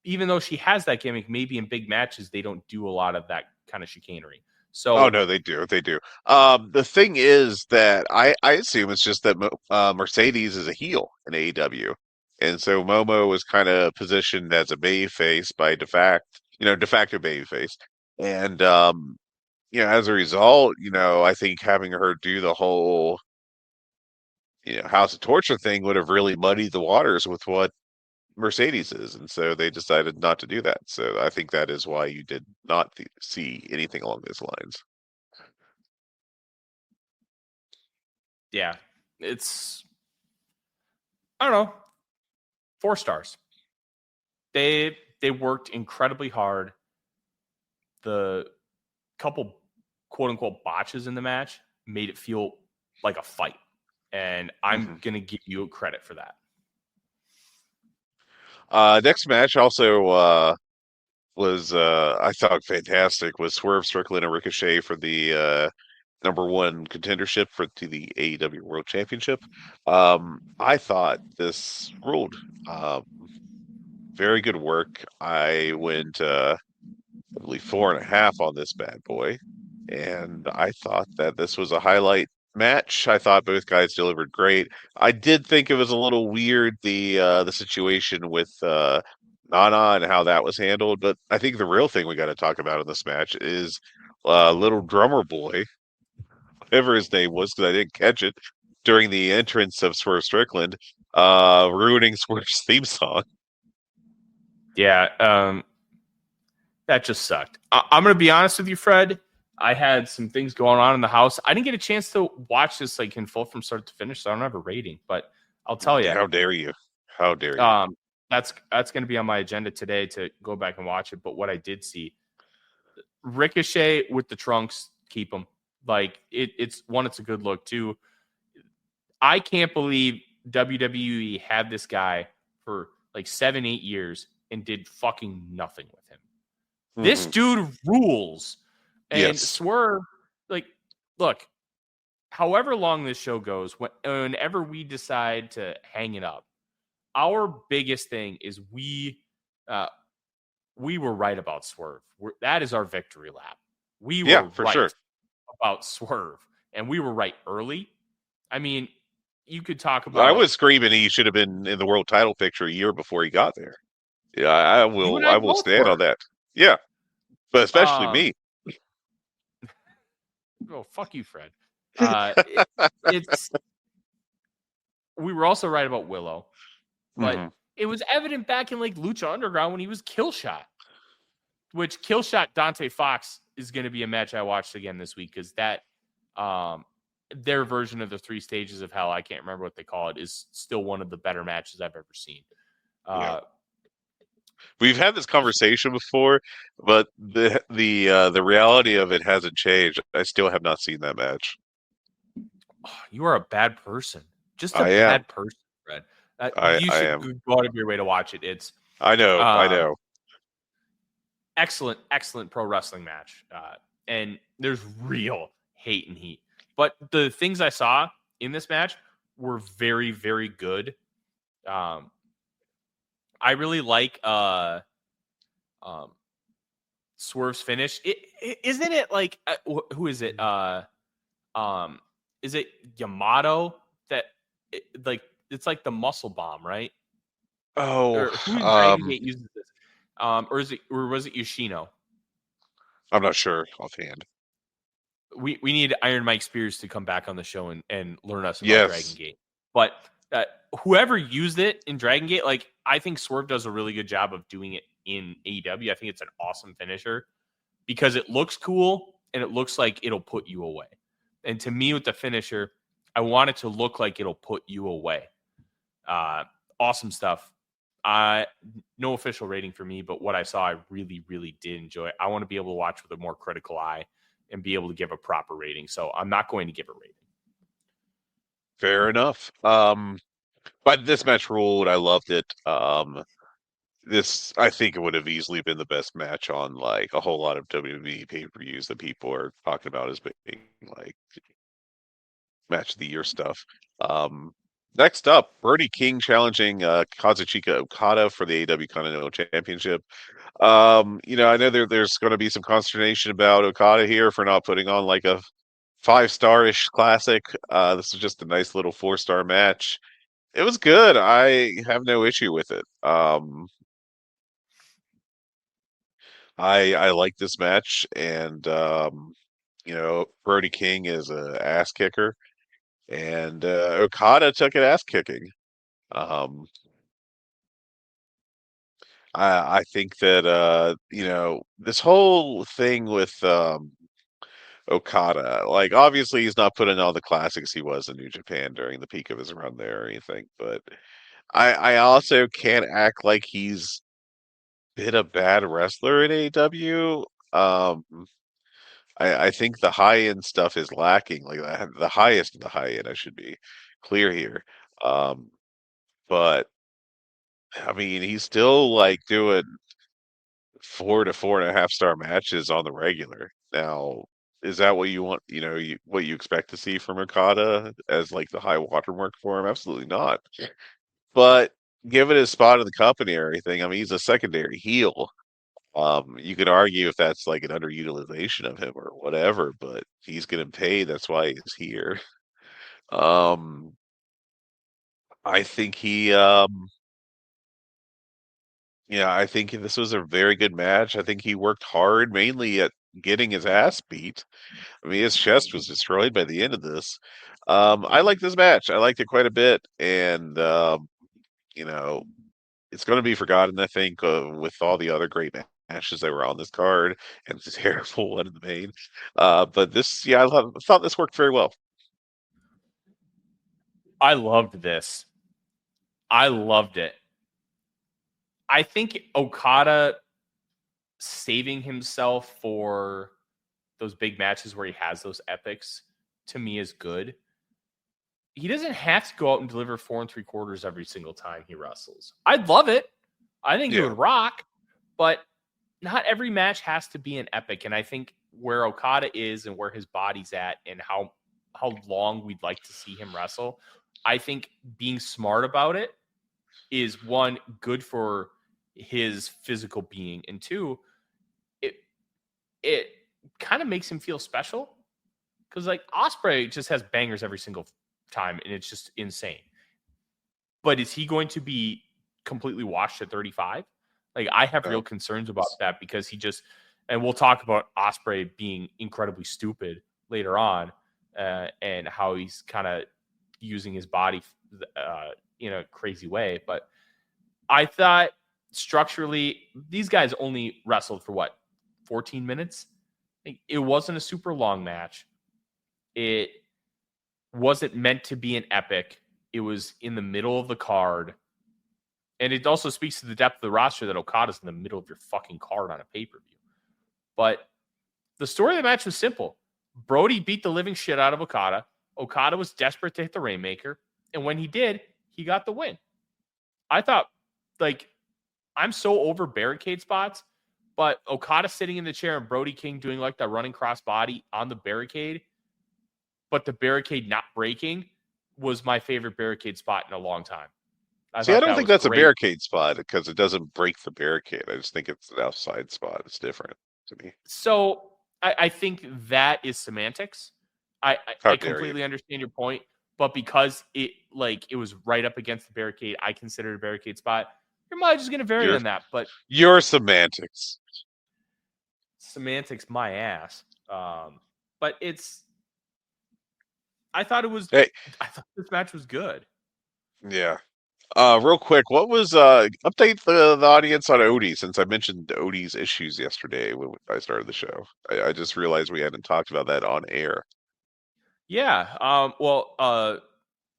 S4: Even though she has that gimmick, maybe in big matches they don't do a lot of that kind of chicanery. So,
S3: no, they do. They do. The thing is that I assume it's just that Mercedes is a heel in AEW, and so Momo was kind of positioned as a babyface by de facto babyface, and as a result, I think having her do the whole House of Torture thing would have really muddied the waters with what Mercedes is, and so they decided not to do that. So I think that is why you did not see anything along those lines.
S4: Yeah, it's I don't know, 4 stars. They worked incredibly hard. The couple quote unquote botches in the match made it feel like a fight. and I'm going to give you credit for that.
S3: Next match also was I thought fantastic. Was Swerve Strickland and Ricochet for the #1 contendership to the AEW World Championship. I thought this ruled. Very good work. I went, I believe, 4.5 on this bad boy, and I thought that this was a highlight match. I thought both guys delivered great. I did think it was a little weird the situation with Nana and how that was handled, but I think the real thing we got to talk about in this match is little drummer boy, whatever his name was, because I didn't catch it during the entrance of Swerve Strickland, ruining Swerve's theme song.
S4: Yeah, that just sucked. I'm going to be honest with you, Fred. I had some things going on in the house. I didn't get a chance to watch this like in full from start to finish, so I don't have a rating. But I'll tell you,
S3: How dare you? How dare you?
S4: That's going to be on my agenda today to go back and watch it. But what I did see, Ricochet with the trunks, keep them. Like it's a good look too. I can't believe WWE had this guy for like 7-8 years and did fucking nothing with him. This dude rules. And
S3: Yes.
S4: Swerve, like, look, however long this show goes, whenever we decide to hang it up, our biggest thing is we were right about Swerve. That is our victory lap. We were right
S3: sure.
S4: about Swerve, and we were right early. I mean, you could talk about.
S3: I was screaming he should have been in the world title picture a year before he got there. Yeah, I will stand on that. Yeah, but especially me.
S4: Oh, fuck you, Fred. We were also right about Willow, but it was evident back in like Lucha Underground when he was Killshot, which Killshot Dante Fox is going to be a match I watched again this week because that their version of the 3 stages of hell, I can't remember what they call it, is still one of the better matches I've ever seen.
S3: We've had this conversation before, but the reality of it hasn't changed. I still have not seen that match.
S4: Oh, you are a bad person. Just a
S3: I
S4: bad person, Fred. You should
S3: am.
S4: go out of your way to watch it.
S3: I know.
S4: Excellent pro wrestling match. And there's real hate and heat. But the things I saw in this match were very, very good. I really like Swerve's finish. Isn't it like who is it? Is it Yamato that it's like the muscle bomb, right?
S3: Oh,
S4: or who in Dragon Gate uses this? Or was it Yoshino?
S3: I'm not sure offhand.
S4: We need Iron Mike Spears to come back on the show and learn us about Dragon Gate. But whoever used it in Dragon Gate, like I think Swerve does a really good job of doing it in AEW. I think it's an awesome finisher because it looks cool and it looks like it'll put you away. And to me, with the finisher, I want it to look like it'll put you away. Awesome stuff. No official rating for me, but what I saw, I really, really did enjoy. I want to be able to watch with a more critical eye and be able to give a proper rating. So I'm not going to give a rating.
S3: Fair enough. But this match ruled. I loved it. I think it would have easily been the best match on like a whole lot of WWE pay-per-views that people are talking about as being like match of the year stuff. Next up, Brody King challenging Kazuchika Okada for the AEW Continental Championship. I know there's going to be some consternation about Okada here for not putting on like a 5-star-ish classic. This is just a nice little 4-star match. It was good. I have no issue with it. I like this match, and Brody King is a ass kicker, and Okada took an ass kicking. I think that this whole thing with Okada, like obviously he's not putting all the classics he was in New Japan during the peak of his run there or anything, but I also can't act like he's been a bad wrestler in AEW. I think the high end stuff is lacking, like the highest of the high end I should be. clear here. But I mean, he's still like doing 4 to 4.5 star matches on the regular. Now, is that what you want? What you expect to see from Okada as like the high watermark for him? Absolutely not. But given his spot in the company or anything, I mean, he's a secondary heel. You could argue if that's like an underutilization of him or whatever, but he's getting paid. That's why he's here. Um, I think I think this was a very good match. I think he worked hard, mainly at getting his ass beat. I mean, his chest was destroyed by the end of this. I like this match. I liked it quite a bit, and you know, it's going to be forgotten, I think, with all the other great matches that were on this card and the terrible one in the main. But this, yeah, thought this worked very well.
S4: I loved this. I loved it. I think Okada saving himself for those big matches where he has those epics, to me, is good. He doesn't have to go out and deliver 4 3/4 every single time he wrestles. I'd love it. I think it would rock, but not every match has to be an epic. And I think where Okada is and where his body's at and how long we'd like to see him wrestle, I think being smart about it is, one, good for his physical being, and two, it kind of makes him feel special, because like Ospreay just has bangers every single time and it's just insane. But is he going to be completely washed at 35? Like, I have real concerns about that, because he just, and we'll talk about Ospreay being incredibly stupid later on, and how he's kind of using his body in a crazy way. But I thought structurally, these guys only wrestled for 14 minutes? It wasn't a super long match. It wasn't meant to be an epic. It was in the middle of the card. And it also speaks to the depth of the roster that Okada's in the middle of your fucking card on a pay-per-view. But the story of the match was simple. Brody beat the living shit out of Okada. Okada was desperate to hit the Rainmaker. And when he did, he got the win. I thought, like, I'm so over barricade spots, but Okada sitting in the chair and Brody King doing like that running cross body on the barricade, but the barricade not breaking, was my favorite barricade spot in a long time.
S3: I don't think that's great. A barricade spot, because it doesn't break the barricade. I just think it's an outside spot. It's different to me.
S4: So I think that is semantics. I completely understand your point, but because it was right up against the barricade, I consider it a barricade spot. Your mileage is going to vary on that, but
S3: your semantics,
S4: my ass. But it's. I thought it was.
S3: Hey.
S4: I thought this match was good.
S3: Yeah. Real quick, what was update the audience on Odie, since I mentioned Odie's issues yesterday when I started the show. I just realized we hadn't talked about that on air.
S4: Yeah. Well,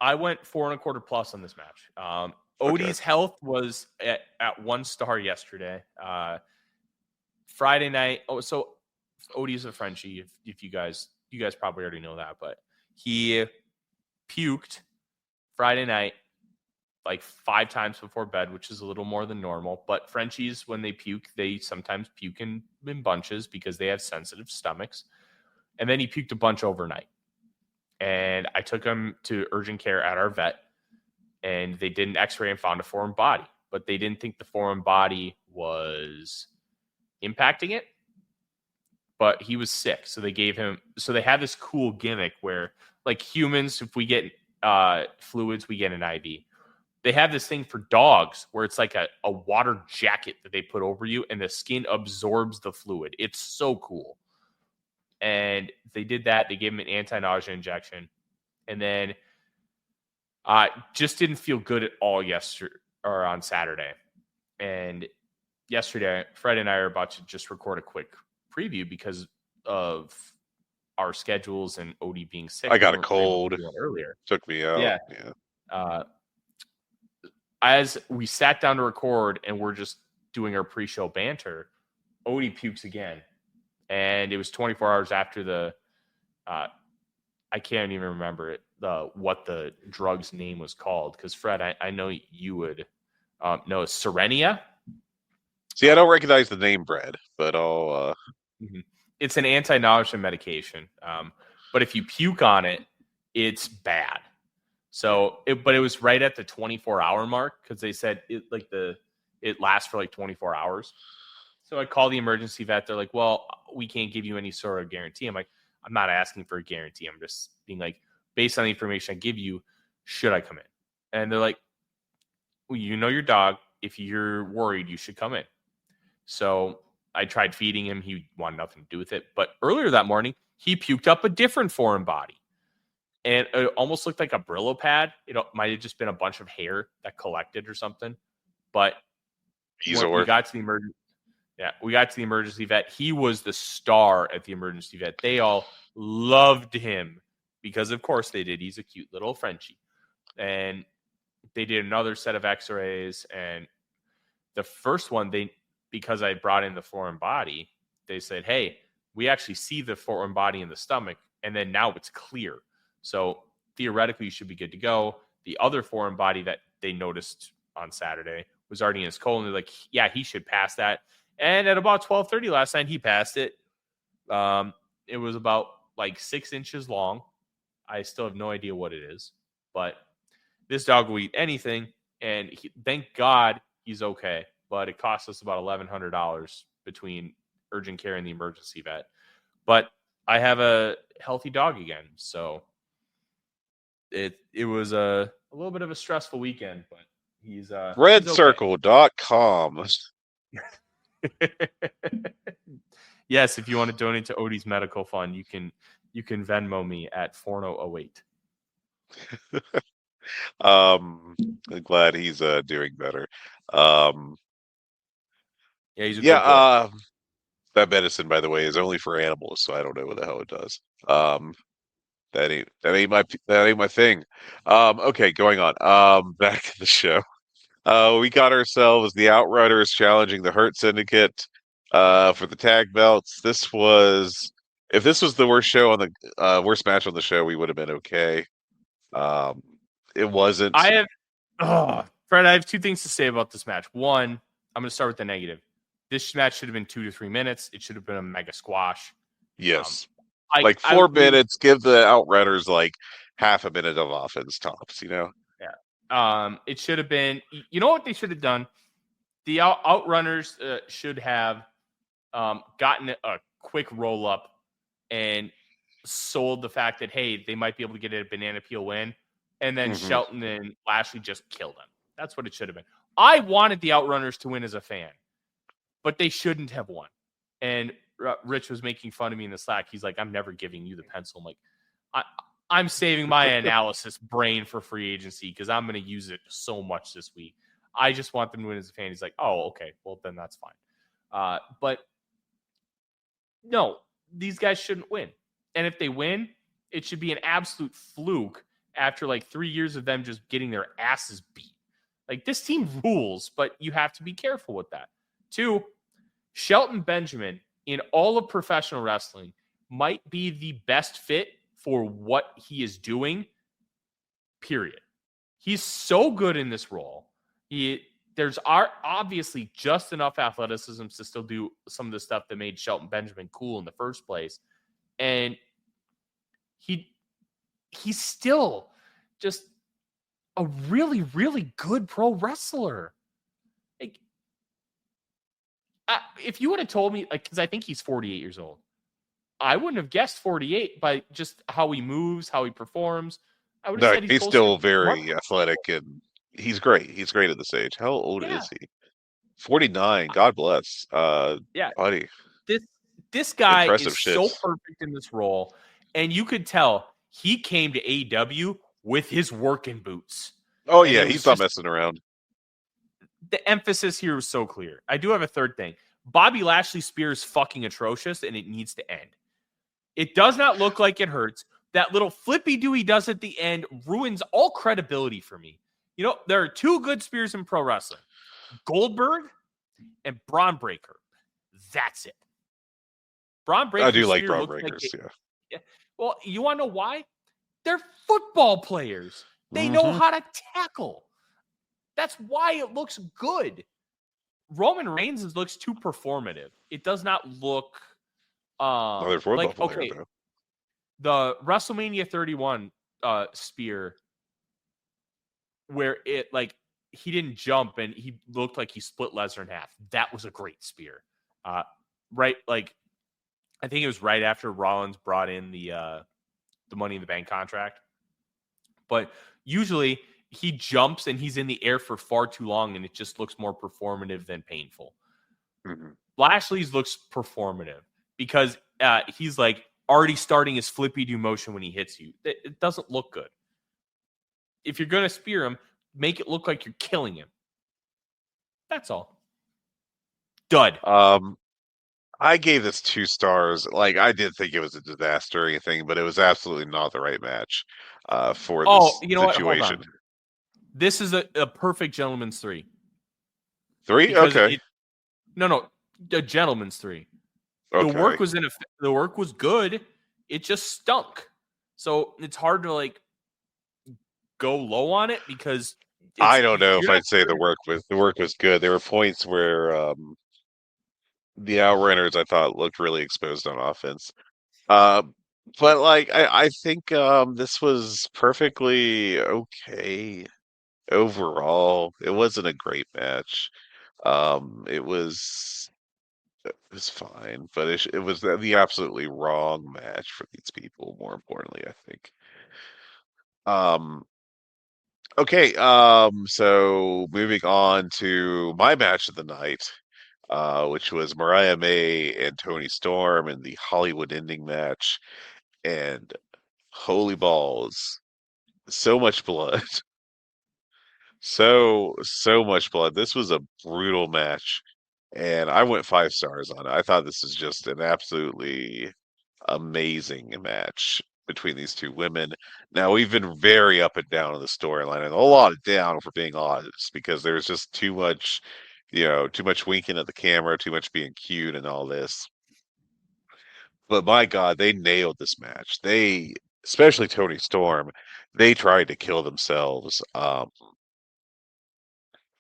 S4: I went 4 1/4 plus on this match. Odie's health was at 1 star yesterday. Friday night. Oh, so Odie's a Frenchie. If you guys probably already know that, but he puked Friday night like 5 times before bed, which is a little more than normal. But Frenchies, when they puke, they sometimes puke in bunches because they have sensitive stomachs. And then he puked a bunch overnight. And I took him to urgent care at our vet, and they did an x-ray and found a foreign body, but they didn't think the foreign body was impacting it, but he was sick. So they had this cool gimmick where, like humans, if we get fluids, we get an IV. They have this thing for dogs where it's like a water jacket that they put over you, and the skin absorbs the fluid. It's so cool. And they did that. They gave him an anti-nausea injection. And then just didn't feel good at all on Saturday. And yesterday, Fred and I are about to just record a quick preview because of our schedules and Odie being sick.
S3: I got a cold
S4: earlier.
S3: Took me out.
S4: Yeah. As we sat down to record and we're just doing our pre-show banter, Odie pukes again. And it was 24 hours after I can't even remember it. what the drug's name was called, because Fred, I know you would know. Serenia.
S3: See, I don't recognize the name Brad, but I'll.
S4: It's an anti-nausea medication, but if you puke on it, it's bad. So, but it was right at the 24-hour mark, because they said it lasts for like 24 hours. So I call the emergency vet. They're like, "Well, we can't give you any sort of guarantee." I'm like, "I'm not asking for a guarantee. I'm just being like, based on the information I give you, should I come in?" And they're like, "Well, you know your dog. If you're worried, you should come in." So I tried feeding him. He wanted nothing to do with it. But earlier that morning, he puked up a different foreign body. And it almost looked like a Brillo pad. It might have just been a bunch of hair that collected or something. But when we got to the emergency vet. He was the star at the emergency vet. They all loved him because, of course, they did. He's a cute little Frenchie. And they did another set of x-rays. And the first one, because I brought in the foreign body, they said, "Hey, we actually see the foreign body in the stomach, and then now it's clear. So theoretically, you should be good to go." The other foreign body that they noticed on Saturday was already in his colon. They're like, "Yeah, he should pass that." And at about 12:30 last night, he passed it. It was about like 6 inches long. I still have no idea what it is, but this dog will eat anything, and thank God he's okay. But it cost us about $1,100 between urgent care and the emergency vet. But I have a healthy dog again, so it was a little bit of a stressful weekend, but he's
S3: redcircle.com.
S4: Yes, if you want to donate to Odie's medical fund, you can Venmo me at Forno08.
S3: I'm glad he's doing better.
S4: Yeah, he's a good boy.
S3: That medicine, by the way, is only for animals, so I don't know what the hell it does. That ain't my thing. Okay, going on. Back to the show. We got ourselves the Outrunners challenging the Hurt Syndicate for the tag belts. If this was the worst show on the worst match on the show, we would have been okay. It wasn't.
S4: Fred, I have two things to say about this match. One, I'm going to start with the negative. This match should have been 2 to 3 minutes. It should have been a mega squash.
S3: Yes. 4 minutes, give the Outrunners like half a minute of offense tops,
S4: Yeah. It should have been, you know what they should have done? The Outrunners should have gotten a quick roll up and sold the fact that, hey, they might be able to get a banana peel win. And then Shelton and Lashley just killed them. That's what it should have been. I wanted the Outrunners to win as a fan, but they shouldn't have won. And Rich was making fun of me in the Slack. He's like, "I'm never giving you the pencil." I'm like, I'm saving my analysis brain for free agency because I'm going to use it so much this week. I just want them to win as a fan. He's like, "Oh, okay. Well, then that's fine." But no, these guys shouldn't win. And if they win, it should be an absolute fluke after like 3 years of them just getting their asses beat. Like, this team rules, but you have to be careful with that. 2, Shelton Benjamin in all of professional wrestling might be the best fit for what he is doing, period. He's so good in this role. There's obviously just enough athleticism to still do some of the stuff that made Shelton Benjamin cool in the first place. And he's still just a really, really good pro wrestler. Like, if you would have told me, like, because I think he's 48 years old, I wouldn't have guessed 48 by just how he moves, how he performs. I would have said
S3: he's still very athletic, and he's great. He's great at this age. How old is he? 49. God bless. Buddy.
S4: This guy
S3: Impressive
S4: is
S3: shit.
S4: so perfect in this role, and you could tell he came to AEW with his working boots.
S3: Oh, yeah, he's not messing around.
S4: The emphasis here was so clear. I do have a third thing. Bobby Lashley's spear is fucking atrocious, and it needs to end. It does not look like it hurts. That little flippy-do he does at the end ruins all credibility for me. You know, there are 2 good spears in pro wrestling. Goldberg and Braun Breaker. That's it. Braun Breaker.
S3: I do like Braun Breakers, yeah.
S4: Well, you want to know why? They're football players. They know
S3: Mhm.
S4: how to tackle. That's why it looks good. Roman Reigns looks too performative. It does not look
S3: Another football
S4: like,
S3: player,
S4: okay,
S3: though.
S4: the WrestleMania 31 spear where it like he didn't jump and he looked like he split Lesnar in half. That was a great spear. Right, like I think it was right after Rollins brought in the Money in the Bank contract. But usually he jumps and he's in the air for far too long and it just looks more performative than painful.
S3: Mhm.
S4: Lashley's looks performative because he's like already starting his flippy do motion when he hits you. It doesn't look good. If you're going to spear him, make it look like you're killing him. That's all. Dud.
S3: I gave this 2 stars. Like, I did think it was a disaster or anything, but it was absolutely not the right match for
S4: Oh,
S3: this
S4: you know what? Hold
S3: situation.
S4: on. This is a perfect gentleman's 3
S3: 3?
S4: because
S3: Okay.
S4: a gentleman's 3. The
S3: Okay.
S4: work was the work was good. It just stunk. So it's hard to like go low on it because
S3: I don't know if
S4: you're not
S3: I'd say the work was good. There were points where the Outrunners I thought looked really exposed on offense. Uh, but like I think this was perfectly okay overall. It wasn't a great match. It was fine, but it was the absolutely wrong match for these people. More importantly, I think. Um, okay. So moving on to my match of the night, which was Mariah May and Toni Storm in the Hollywood ending match, and holy balls, so much blood. So much blood. This was a brutal match, and I went 5 stars on it. I thought this is just an absolutely amazing match between these two women. Now we've been very up and down on the storyline, and a lot of down, if we're being honest, because there's just too much, too much winking at the camera, too much being cute, and all this. But my God, they nailed this match. Especially Toni Storm, they tried to kill themselves.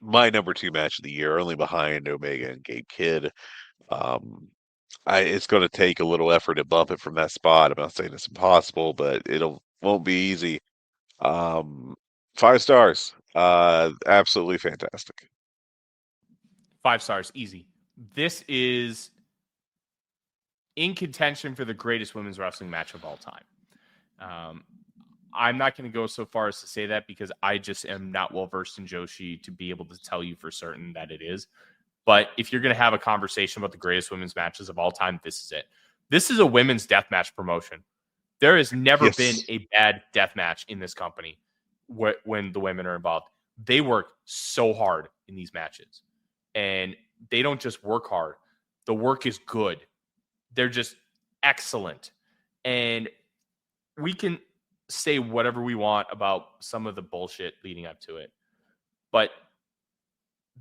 S3: My number 2 match of the year, only behind Omega and Gabe Kidd. Um, it's going to take a little effort to bump it from that spot. I'm not saying it's impossible, but won't be easy. 5 stars. Absolutely fantastic.
S4: 5 stars, easy. This is in contention for the greatest women's wrestling match of all time. I'm not going to go so far as to say that because I just am not well versed in Joshi to be able to tell you for certain that it is. But if you're going to have a conversation about the greatest women's matches of all time, this is it. This is a women's deathmatch promotion. There has never been
S3: Yes.
S4: a bad deathmatch in this company when the women are involved. They work so hard in these matches. And they don't just work hard. The work is good. They're just excellent. And we can say whatever we want about some of the bullshit leading up to it. But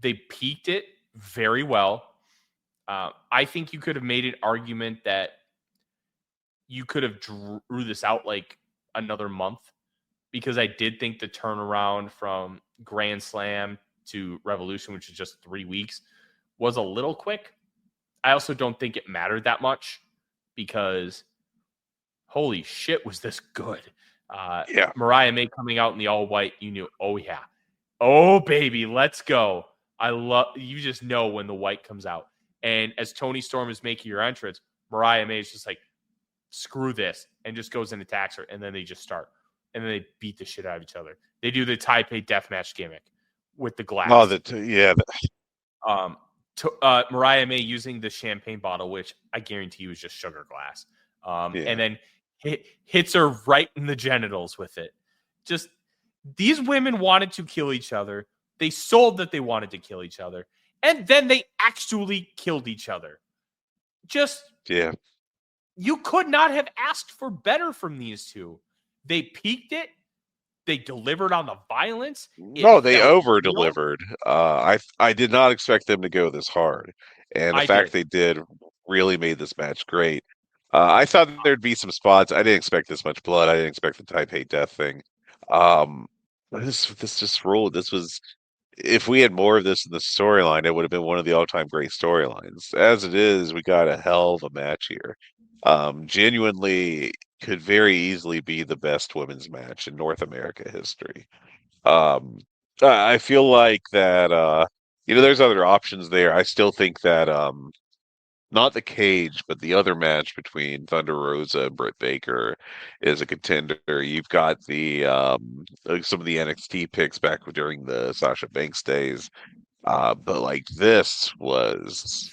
S4: they peaked it very well. I think you could have made an argument that you could have drew this out like another month because I did think the turnaround from Grand Slam to Revolution, which is just 3 weeks, was a little quick. I also don't think it mattered that much because holy shit, was this good.
S3: Yeah.
S4: Mariah May coming out in the all white, you knew, oh yeah. Oh baby, let's go. You just know when the white comes out. And as Toni Storm is making your entrance, Mariah May is just like, screw this, and just goes and attacks her, and then they just start. And then they beat the shit out of each other. They do the Taipei deathmatch gimmick with the glass.
S3: Oh, yeah.
S4: Mariah May using the champagne bottle, which I guarantee you was just sugar glass.
S3: Yeah.
S4: And then hits her right in the genitals with it. Just these women wanted to kill each other. They sold that they wanted to kill each other. And then they actually killed each other. Just,
S3: Yeah.
S4: you could not have asked for better from these two. They peaked it. They delivered on the violence.
S3: No, they
S4: felt
S3: over
S4: real.
S3: delivered. I did not expect them to go this hard, and the
S4: I
S3: fact
S4: did.
S3: they did really made this match great. I thought there'd be some spots. I didn't expect this much blood. I didn't expect the Taipei death thing. Um, this just rolled. This was if we had more of this in the storyline, it would have been one of the all-time great storylines. As it is, we got a hell of a match here. Genuinely could very easily be the best women's match in North America history. Um, I feel like that there's other options there. I still think that not the cage, but the other match between Thunder Rosa and Britt Baker is a contender. You've got the like some of the NXT picks back during the Sasha Banks days. But like
S4: This was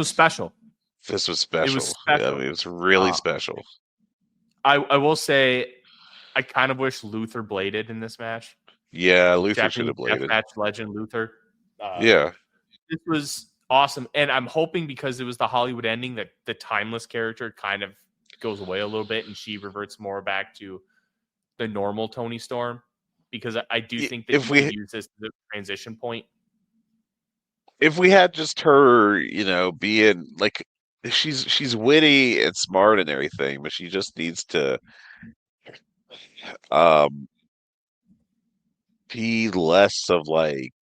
S4: special.
S3: this was
S4: It was
S3: special. Yeah, I
S4: special.
S3: mean, it was really
S4: Uh,
S3: special.
S4: I will say, I kind of wish Luther bladed in this match.
S3: Yeah, Luther should
S4: Japanese
S3: have bladed.
S4: deathmatch legend Luther.
S3: Yeah.
S4: This was awesome, and I'm hoping because it was the Hollywood ending that the timeless character kind of goes away a little bit, and she reverts more back to the normal Tony Storm. Because I do think that
S3: If
S4: you can
S3: we
S4: use this as a transition point.
S3: if we had just her, being like she's witty and smart and everything, but she just needs to um be less of like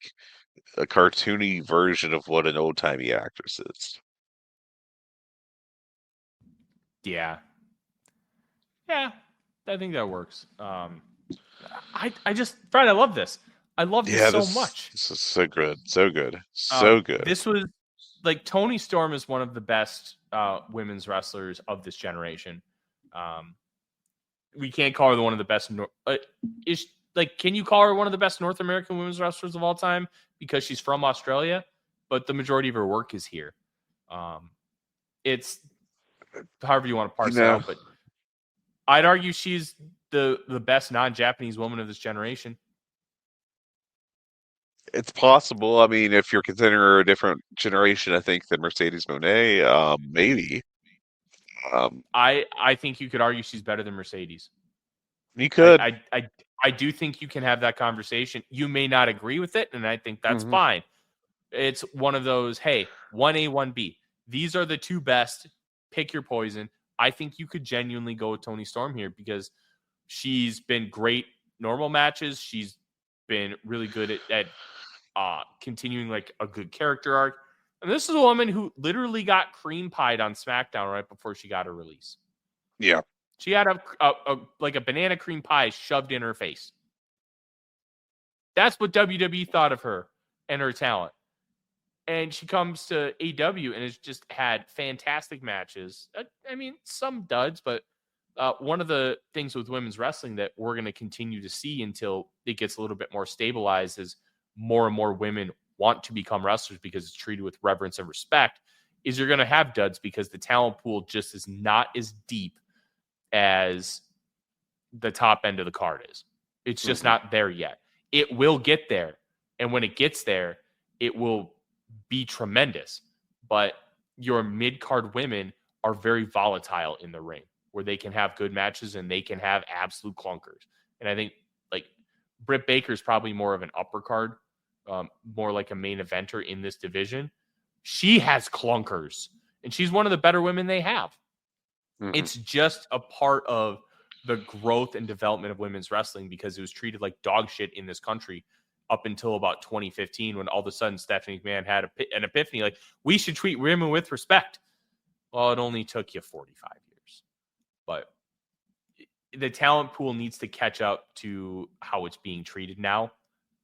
S3: a cartoony version of what an old timey actress is.
S4: Yeah, I think that works. I just, Brian, I love this. I love this
S3: Yeah,
S4: so
S3: this
S4: much.
S3: this is so good, so good, so good.
S4: This was like Tony Storm is one of the best women's wrestlers of this generation. We can't call her one of the best. Is like, can you call her one of the best North American women's wrestlers of all time because she's from Australia? But the majority of her work is here. It's however you want to parse it out, but I'd argue she's the best non-Japanese woman of this generation.
S3: It's possible. I mean, if you're considering her a different generation, I think than Mercedes Moné, maybe.
S4: I think you could argue she's better than Mercedes.
S3: You could.
S4: I do think you can have that conversation. You may not agree with it, and I think that's
S3: Mhm.
S4: fine. It's one of those, hey, 1A, 1B. These are the two best. Pick your poison. I think you could genuinely go with Tony Storm here because she's been great normal matches. She's been really good at continuing like a good character arc. And this is a woman who literally got cream pied on SmackDown right before she got her release.
S3: Yeah.
S4: She had a banana cream pie shoved in her face. That's what WWE thought of her and her talent. And she comes to AEW and has just had fantastic matches. I mean, some duds, but one of the things with women's wrestling that we're going to continue to see until it gets a little bit more stabilized is more and more women want to become wrestlers because it's treated with reverence and respect, is you're going to have duds because the talent pool just is not as deep as the top end of the card is. It's just not there yet. It will get there. And when it gets there, it will be tremendous. But your mid-card women are very volatile in the ring where they can have good matches and they can have absolute clunkers. And I think like Britt Baker is probably more of an upper card, more like a main eventer in this division. She has clunkers and she's one of the better women they have. It's just a part of the growth and development of women's wrestling because it was treated like dog shit in this country up until about 2015 when all of a sudden Stephanie McMahon had an epiphany like, we should treat women with respect. Well, it only took you 45 years. But the talent pool needs to catch up to how it's being treated now.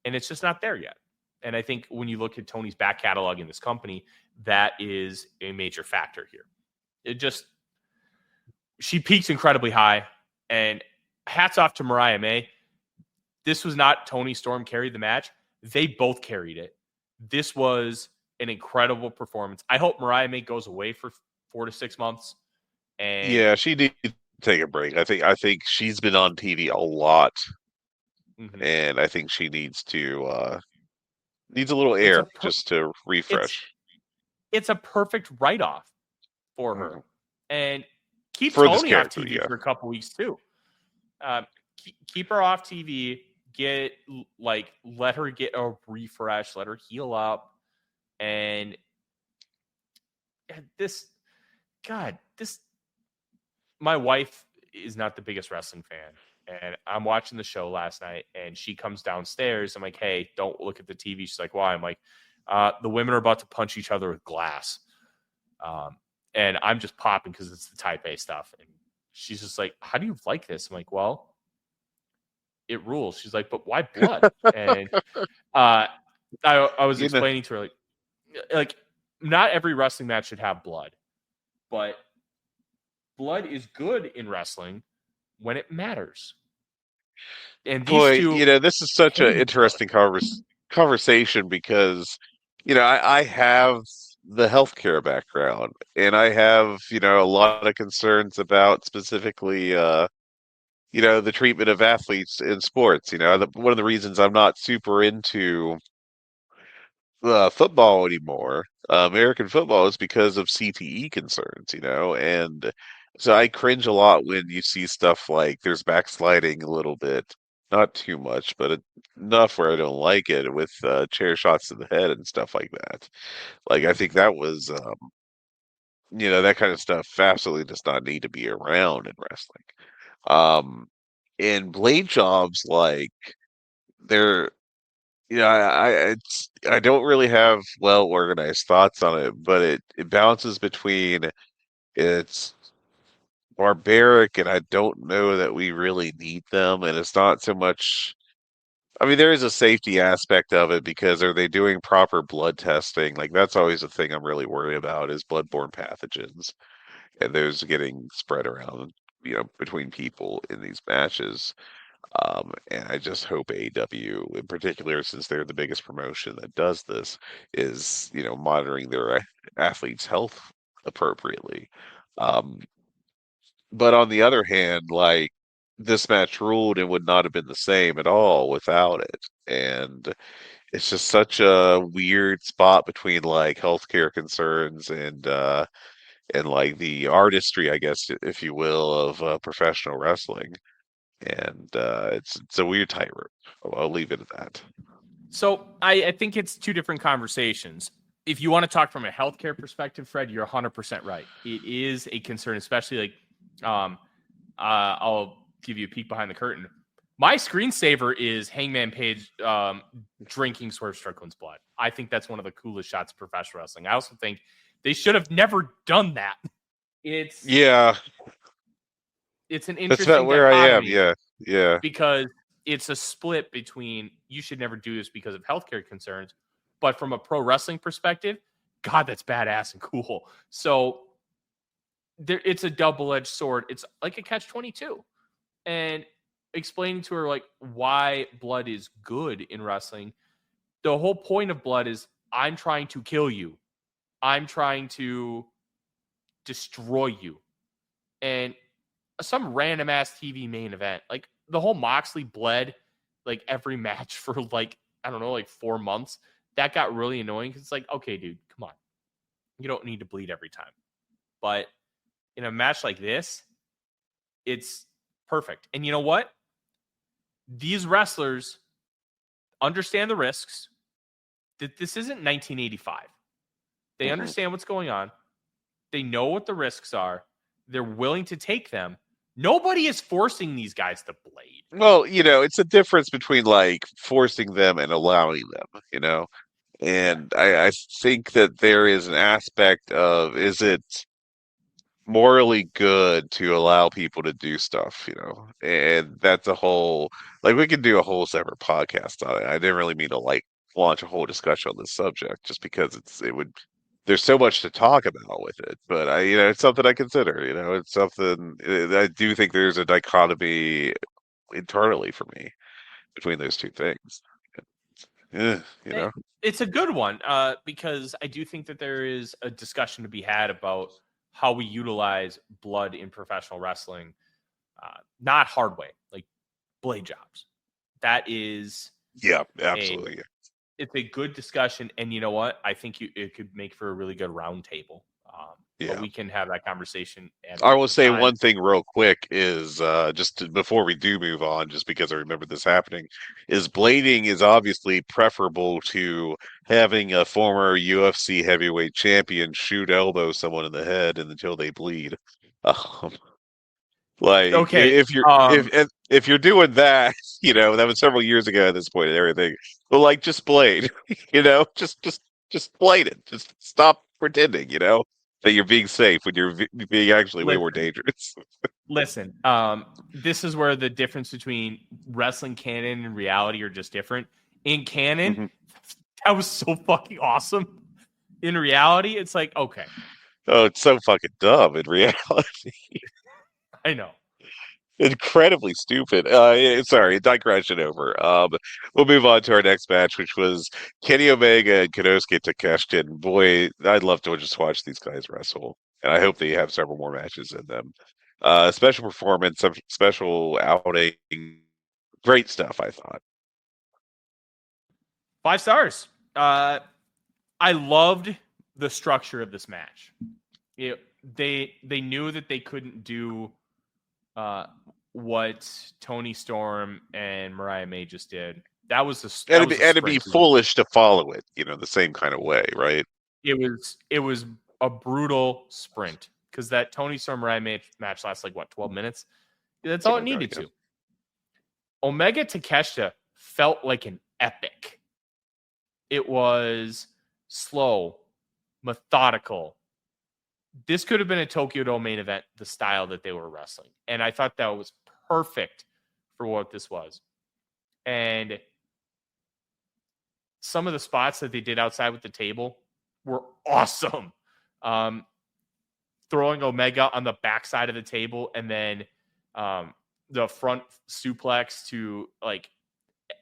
S4: And it's just not there yet. And I think when you look at Tony's back catalog in this company, that is a major factor here. She peaks incredibly high, and hats off to Mariah May. This was not Tony Storm carried the match. They both carried it. This was an incredible performance. I hope Mariah May goes away for 4 to 6 months. And
S3: yeah, she needs to take a break. I think she's been on TV a lot, and I think she needs a little air just to refresh.
S4: It's a perfect write-off for her. And keep
S3: for
S4: Tony off TV for a couple weeks too. Keep her off TV. Let her get a refresh. Let her heal up. And this, God, my wife is not the biggest wrestling fan. And I'm watching the show last night, and she comes downstairs. I'm like, hey, don't look at the TV. She's like, why? I'm like, the women are about to punch each other with glass. And I'm just popping because it's the Type A stuff. And she's just like, how do you like this? I'm like, well, it rules. She's like, but why blood? And I was
S3: You know,
S4: explaining to her, like not every wrestling match should have blood, but blood is good in wrestling when it matters. And these
S3: boy,
S4: two
S3: this is such an
S4: hate each other.
S3: interesting conversation because, I have the healthcare background and I have, a lot of concerns about specifically, the treatment of athletes in sports. One of the reasons I'm not super into football anymore, American football, is because of CTE concerns, and so I cringe a lot when you see stuff like there's backsliding a little bit, not too much, but enough where I don't like it with chair shots to the head and stuff like that. Like I think that was, that kind of stuff absolutely does not need to be around in wrestling. And blade jobs, like they're I don't really have well organized thoughts on it, but it bounces between it's barbaric and I don't know that we really need them, and it's not so much. I mean, there is a safety aspect of it because are they doing proper blood testing? Like that's always the thing I'm really worried about is bloodborne pathogens and those getting spread around, between people in these matches. And I just hope AEW, in particular, since they're the biggest promotion that does this, is monitoring their athletes' health appropriately. Um, but on the other hand, like this match ruled and would not have been the same at all without it. And it's just such a weird spot between like healthcare concerns and like the artistry, I guess, if you will, of professional wrestling. And it's a weird tightrope. I'll leave it at that.
S4: So I think it's two different conversations. If you want to talk from a healthcare perspective, Fred, you're 100% right. It is a concern, especially like I'll give you a peek behind the curtain. My screensaver is Hangman Page drinking Swerve Strickland's blood. I think that's one of the coolest shots of professional wrestling. I also think they should have never done that. It's an
S3: That's
S4: interesting
S3: about where I am.
S4: dichotomy
S3: Yeah.
S4: because it's a split between you should never do this because of healthcare concerns, but from a pro wrestling perspective, God, that's badass and cool. So it's a double-edged sword. It's like a catch-22. And explaining to her like why blood is good in wrestling. The whole point of blood is I'm trying to kill you. I'm trying to destroy you. And some random ass TV main event, like the whole Moxley bled like every match for like, I don't know, like 4 months. That got really annoying because it's like, okay, dude, come on. You don't need to bleed every time. But in a match like this, it's perfect. And you know what? These wrestlers understand the risks. That this isn't 1985. They understand what's going on. They know what the risks are. They're willing to take them. Nobody is forcing these guys to blade.
S3: Well, it's a difference between like forcing them and allowing them. And I think that there is an aspect of is it morally good to allow people to do stuff, and that's a whole like we could do a whole separate podcast on it. I didn't really mean to like launch a whole discussion on this subject just because there's so much to talk about with it, but it's something I consider, it's something I do think there's a dichotomy internally for me between those two things.
S4: It's a good one because I do think that there is a discussion to be had about how we utilize blood in professional wrestling, not hard way, like blade jobs. That is,
S3: Absolutely.
S4: It's a good discussion, and you know what? I think it could make for a really good round table But we can have that conversation.
S3: I will say
S4: time.
S3: one thing real quick is before we do move on, just because I remember this happening, is blading is obviously preferable to having a former UFC heavyweight champion shoot elbow someone in the head until they bleed. Um, like
S4: Okay.
S3: if you're doing that, that was several years ago at this point and everything. But like, just blade, just blade it. Just stop pretending, that you're being safe when you're being actually way more dangerous.
S4: Listen, this is where the difference between wrestling canon and reality are just different. In canon, that was so fucking awesome. In reality, it's like, okay.
S3: Oh, it's so fucking dumb in reality.
S4: I know.
S3: Incredibly stupid. Sorry, digression over. We'll move on to our next match, which was Kenny Omega and Konosuke Takeshita. And boy, I'd love to just watch these guys wrestle, and I hope they have several more matches in them. Special performance, some special outing, great stuff. I thought
S4: 5 stars. I loved the structure of this match. They knew that they couldn't do what Tony Storm and Mariah May just did. That was
S3: and it'd be foolish to follow it, the same kind of way, right?
S4: It was a brutal sprint because that Tony Storm Mariah May match lasts 12 minutes. That's all it needed to. Omega Takeshita felt like an epic. It was slow, methodical. This could have been a Tokyo Dome main event, the style that they were wrestling. And I thought that was perfect for what this was. And some of the spots that they did outside with the table were awesome. Throwing Omega on the backside of the table and then the front suplex to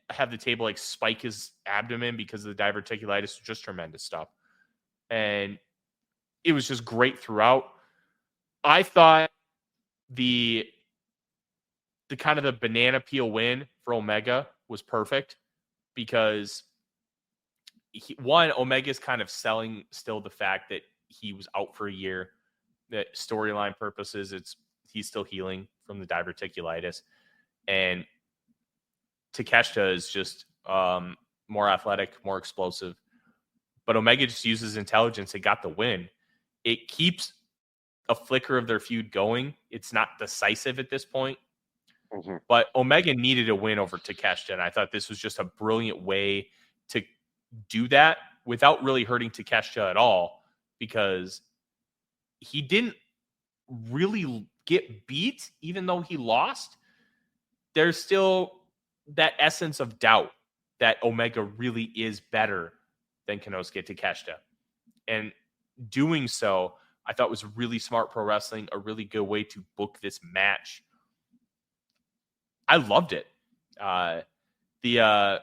S4: have the table spike his abdomen because of the diverticulitis, just tremendous stuff. And it was just great throughout. I thought the kind of the banana peel win for Omega was perfect because Omega's kind of selling still the fact that he was out for a year. That storyline purposes, he's still healing from the diverticulitis, and Takeshita is just more athletic, more explosive. But Omega just uses intelligence and got the win. It keeps a flicker of their feud going. It's not decisive at this point. But Omega needed a win over Takeshita, and I thought this was just a brilliant way to do that without really hurting Takeshita at all, because he didn't really get beat, even though he lost. There's still that essence of doubt that Omega really is better than Konosuke Takeshita. And doing so, I thought was really smart pro wrestling, a really good way to book this match. I loved it. The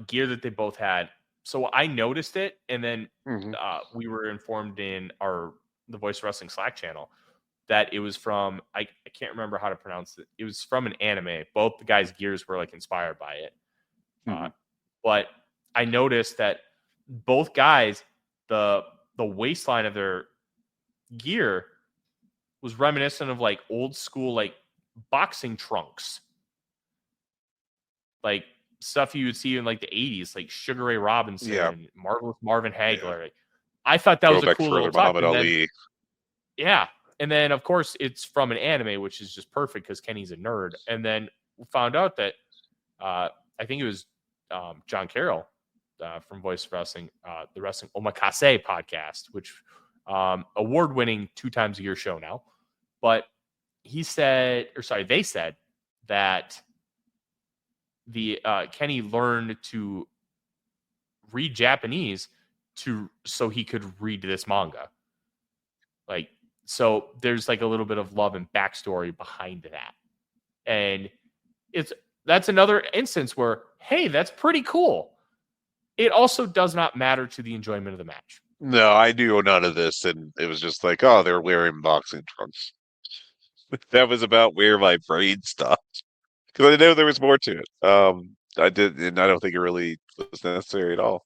S4: gear that they both had. So I noticed it, and then we were informed in the Voice of Wrestling Slack channel that it was from, I can't remember how to pronounce it. It was from an anime. Both the guys' gears were inspired by it. But I noticed that both guys, the waistline of their gear was reminiscent of old school boxing trunks, stuff you would see in the 80s, like Sugar Ray Robinson and Marvelous Marvin Hagler.
S3: Yeah.
S4: I thought that was a cool little touch.
S3: Ali.
S4: And then of course it's from an anime, which is just perfect because Kenny's a nerd. And then we found out that I think it was John Carroll from Voice of Wrestling, the Wrestling Omakase podcast, which award-winning 2 times a year show now. But they said that the Kenny learned to read Japanese so he could read this manga. So there's a little bit of love and backstory behind that. And that's another instance where, hey, that's pretty cool. It also does not matter to the enjoyment of the match.
S3: No, I knew none of this, and it was just oh, they're wearing boxing trunks. That was about where my brain stopped, because I know there was more to it. I did, and I don't think it really was necessary at all.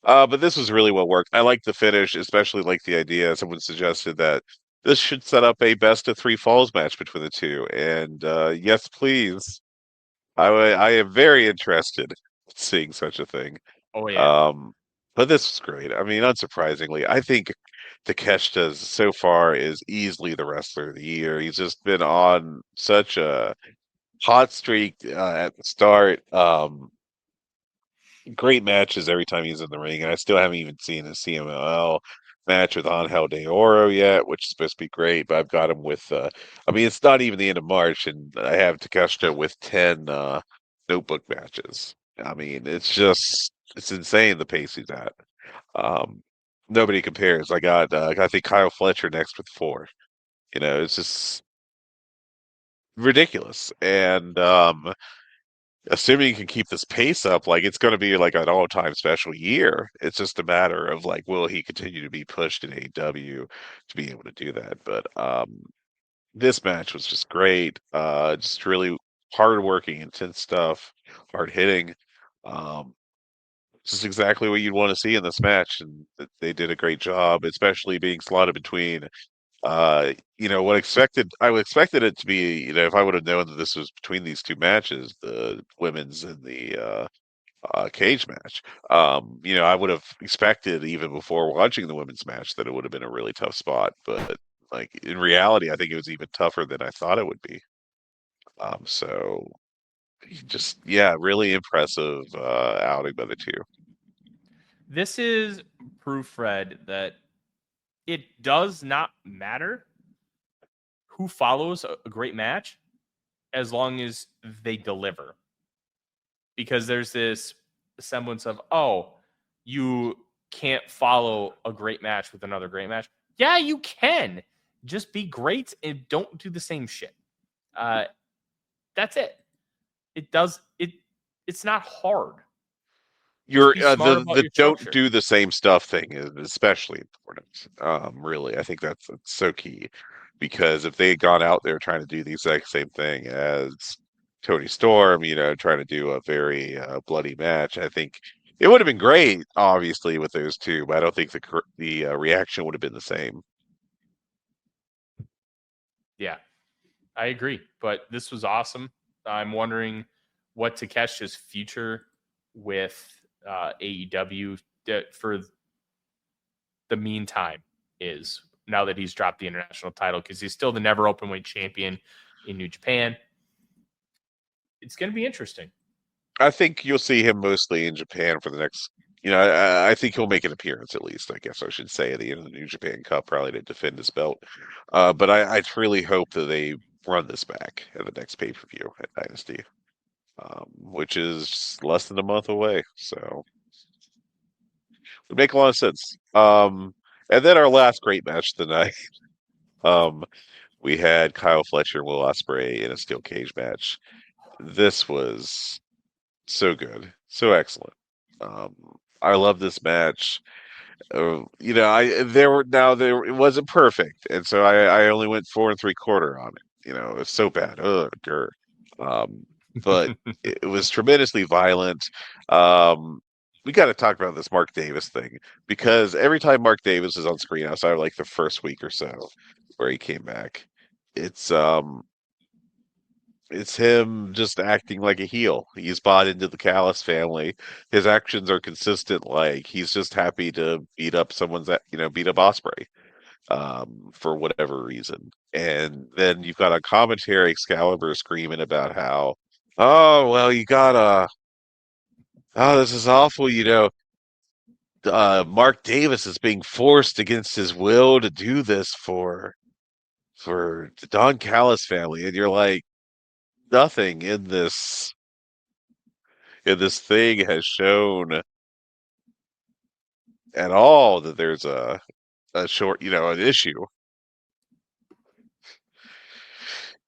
S3: But this was really well worked. I like the finish, especially like the idea. Someone suggested that this should set up a best of three falls match between the two, and yes, please. I am very interested in seeing such a thing.
S4: Oh yeah.
S3: Um, but this was great. I mean, unsurprisingly, I think Takeshita so far is easily the wrestler of the year. He's just been on such a hot streak at the start. Great matches every time he's in the ring, and I still haven't even seen a CMLL match with Angel De Oro yet, which is supposed to be great. But I've got him with, I mean, it's not even the end of March, and I have Takeshita with 10 notebook matches. I mean, it's insane the pace he's at. Um, Nobody compares. I think Kyle Fletcher next with 4. It's just ridiculous. And assuming you can keep this pace up, like it's going to be like an all-time special year. It's just a matter of like, will he continue to be pushed in AEW to be able to do that? But this match was just great. Just really hard-working, intense stuff, hard hitting. Um, just exactly what you'd want to see in this match, and they did a great job, especially being slotted between. What I would expected it to be, if I would have known that this was between these two matches, the women's and the cage match. I would have expected even before watching the women's match that it would have been a really tough spot, but like in reality, I think it was even tougher than I thought it would be. So just yeah, really impressive outing by the two.
S4: This is proof, Fred, that it does not matter who follows a great match as long as they deliver. Because there's this semblance of, oh, you can't follow a great match with another great match. Yeah, you can. Just be great and don't do the same shit. That's it. It's not hard.
S3: You're
S4: Be smart about
S3: the
S4: your
S3: don't
S4: structure.
S3: do the same stuff thing is especially important. Really, I think that's so key because if they had gone out there trying to do the exact same thing as Tony Storm, trying to do a very bloody match, I think it would have been great, obviously, with those two, but I don't think the reaction would have been the same.
S4: Yeah, I agree. But this was awesome. I'm wondering what Takeshita's future with AEW for the meantime is now that he's dropped the international title, because he's still the never openweight champion in New Japan. It's going to be interesting.
S3: I think you'll see him mostly in Japan for the next. I think he'll make an appearance at least. I guess I should say at the end of the New Japan Cup, probably to defend his belt. But I truly hope that they run this back at the next pay per view at Dynasty, which is less than a month away. So it would make a lot of sense. And then our last great match of the night, we had Kyle Fletcher and Will Ospreay in a steel cage match. This was so good, so excellent. Um, I love this match. I there were now there it wasn't perfect, and so I only went 4 3/4 on it. It's so bad. Ugh, grr. Um, but it was tremendously violent. We got to talk about this Mark Davis thing because every time Mark Davis is on screen outside of like the first week or so where he came back, it's um it's him just acting like a heel. He's bought into the Callis family. His actions are consistent. Like he's just happy to beat up beat up Osprey, for whatever reason. And then you've got a commentary Excalibur screaming about how, oh well, this is awful. Mark Davis is being forced against his will to do this for the Don Callis family, and you're like, nothing in this thing has shown at all that there's a short, an issue.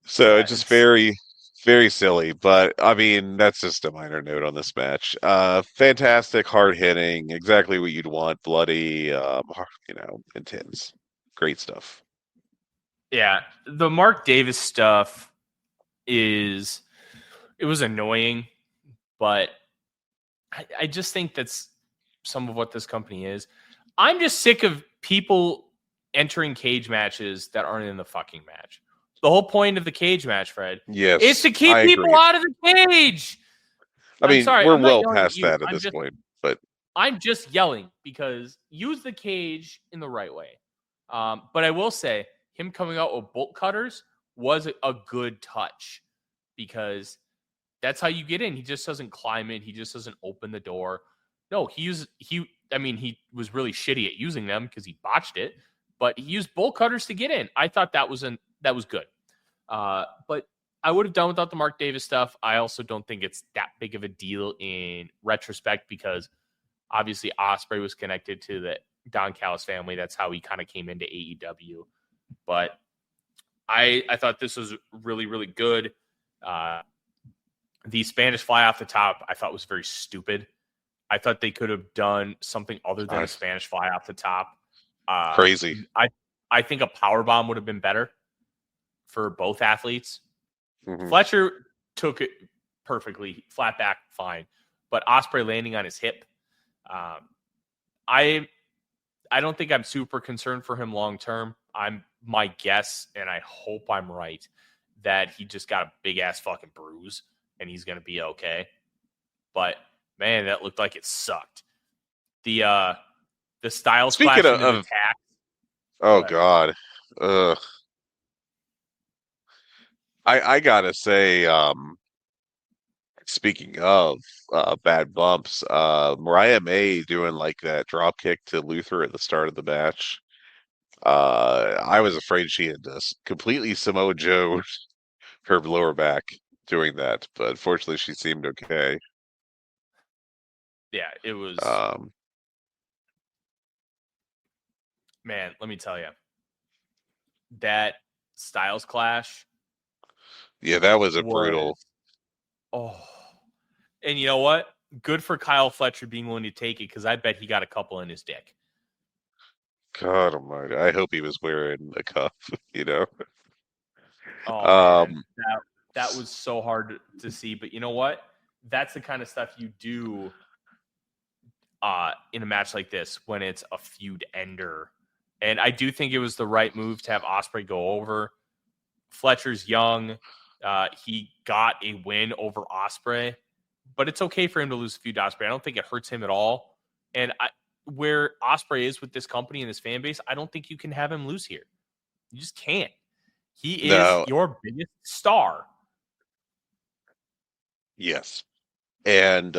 S3: So
S4: Yeah,
S3: it's just
S4: it's
S3: very, very silly. But I mean, that's just a minor note on this match. Fantastic, hard hitting, exactly what you'd want. Bloody, intense, great stuff.
S4: yeah. The Mark Davis stuff it was annoying, but I just think some of what this company is. I'm just sick of people entering cage matches that aren't in the fucking match. The whole point of the cage match, Fred,
S3: Yes,
S4: is to keep
S3: I
S4: people
S3: agree.
S4: out of the cage.
S3: I
S4: I'm
S3: mean,
S4: sorry,
S3: we're
S4: I'm not
S3: well
S4: yelling at
S3: past
S4: you.
S3: that at this point, but
S4: I'm just yelling because use the cage in the right way. But I will say, him coming out with bolt cutters was a good touch because that's how you get in. He just doesn't climb in. He just doesn't open the door. No, he was really shitty at using them because he botched it, but he used bolt cutters to get in. I thought that was good. But I would have done without the Mark Davis stuff. I also don't think it's that big of a deal in retrospect because obviously Ospreay was connected to the Don Callis family. That's how he kind of came into AEW. But I thought this was really, really good. The Spanish fly off the top, I thought was very stupid. I thought they could have done something other than a Spanish fly off the top.
S3: crazy.
S4: I think a power bomb would have been better for both athletes.
S3: Mhm.
S4: Fletcher took it perfectly, flat back, fine. But Ospreay landing on his hip, I don't think I'm super concerned for him long term. My guess, and I hope I'm right, that he just got a big ass fucking bruise and he's gonna be okay. But man, that looked like it sucked. The Styles
S3: Speaking
S4: clash into the
S3: of
S4: tack.
S3: oh god, ugh. I gotta say, speaking of bad bumps, Mariah May doing like that drop kick to Luther at the start of the match. I was afraid she had just completely Samoa Joe her lower back doing that, but fortunately she seemed okay.
S4: Yeah, it was.
S3: Um,
S4: Man, let me tell you, that Styles clash
S3: yeah, that was a
S4: was.
S3: brutal.
S4: Oh, and you know what? Good for Kyle Fletcher being willing to take it because I bet he got a couple in his dick.
S3: God almighty. I hope he was wearing a cuff, you know.
S4: Oh man,
S3: Um,
S4: that was so hard to see. But you know what? That's the kind of stuff you do in a match like this when it's a feud ender. And I do think it was the right move to have Ospreay go over. Fletcher's young. He got a win over Ospreay, but it's okay for him to lose a feud to Ospreay. I don't think it hurts him at all. And where Ospreay is with this company and this fan base, I don't think you can have him lose here. You just can't. He is
S3: no,
S4: your biggest star.
S3: yes. And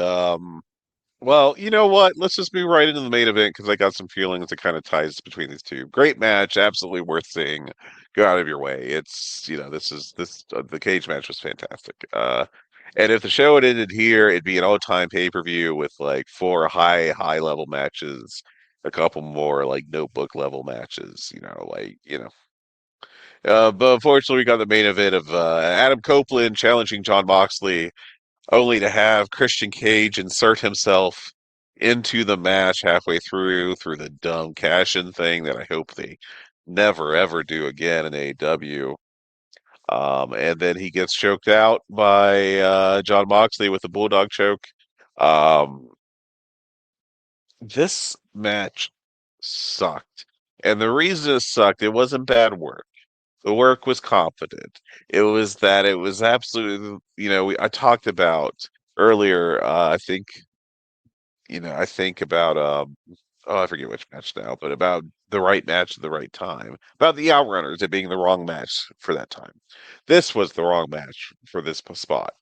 S3: well, you know what? Let's just move right into the main event because I got some feelings that kind of ties between these two. Great match, absolutely worth seeing. Go out of your way. It's this the cage match was fantastic. And if the show had ended here, it'd be an all-time pay-per-view with like four high level matches, a couple more like notebook level matches. But unfortunately, we got the main event of Adam Copeland challenging John Moxley only to have Christian Cage insert himself into the match halfway through the dumb cash-in thing that I hope they never ever do again in AEW. And then he gets choked out by John Moxley with a bulldog choke. Um, this match sucked, and the reason it sucked, it wasn't bad work. The work was confident. It was that it was absolutely, I talked about earlier, I think about, oh, I forget which match now, but about the right match at the right time, about the Outrunners, it being the wrong match for that time. This was the wrong match for this spot,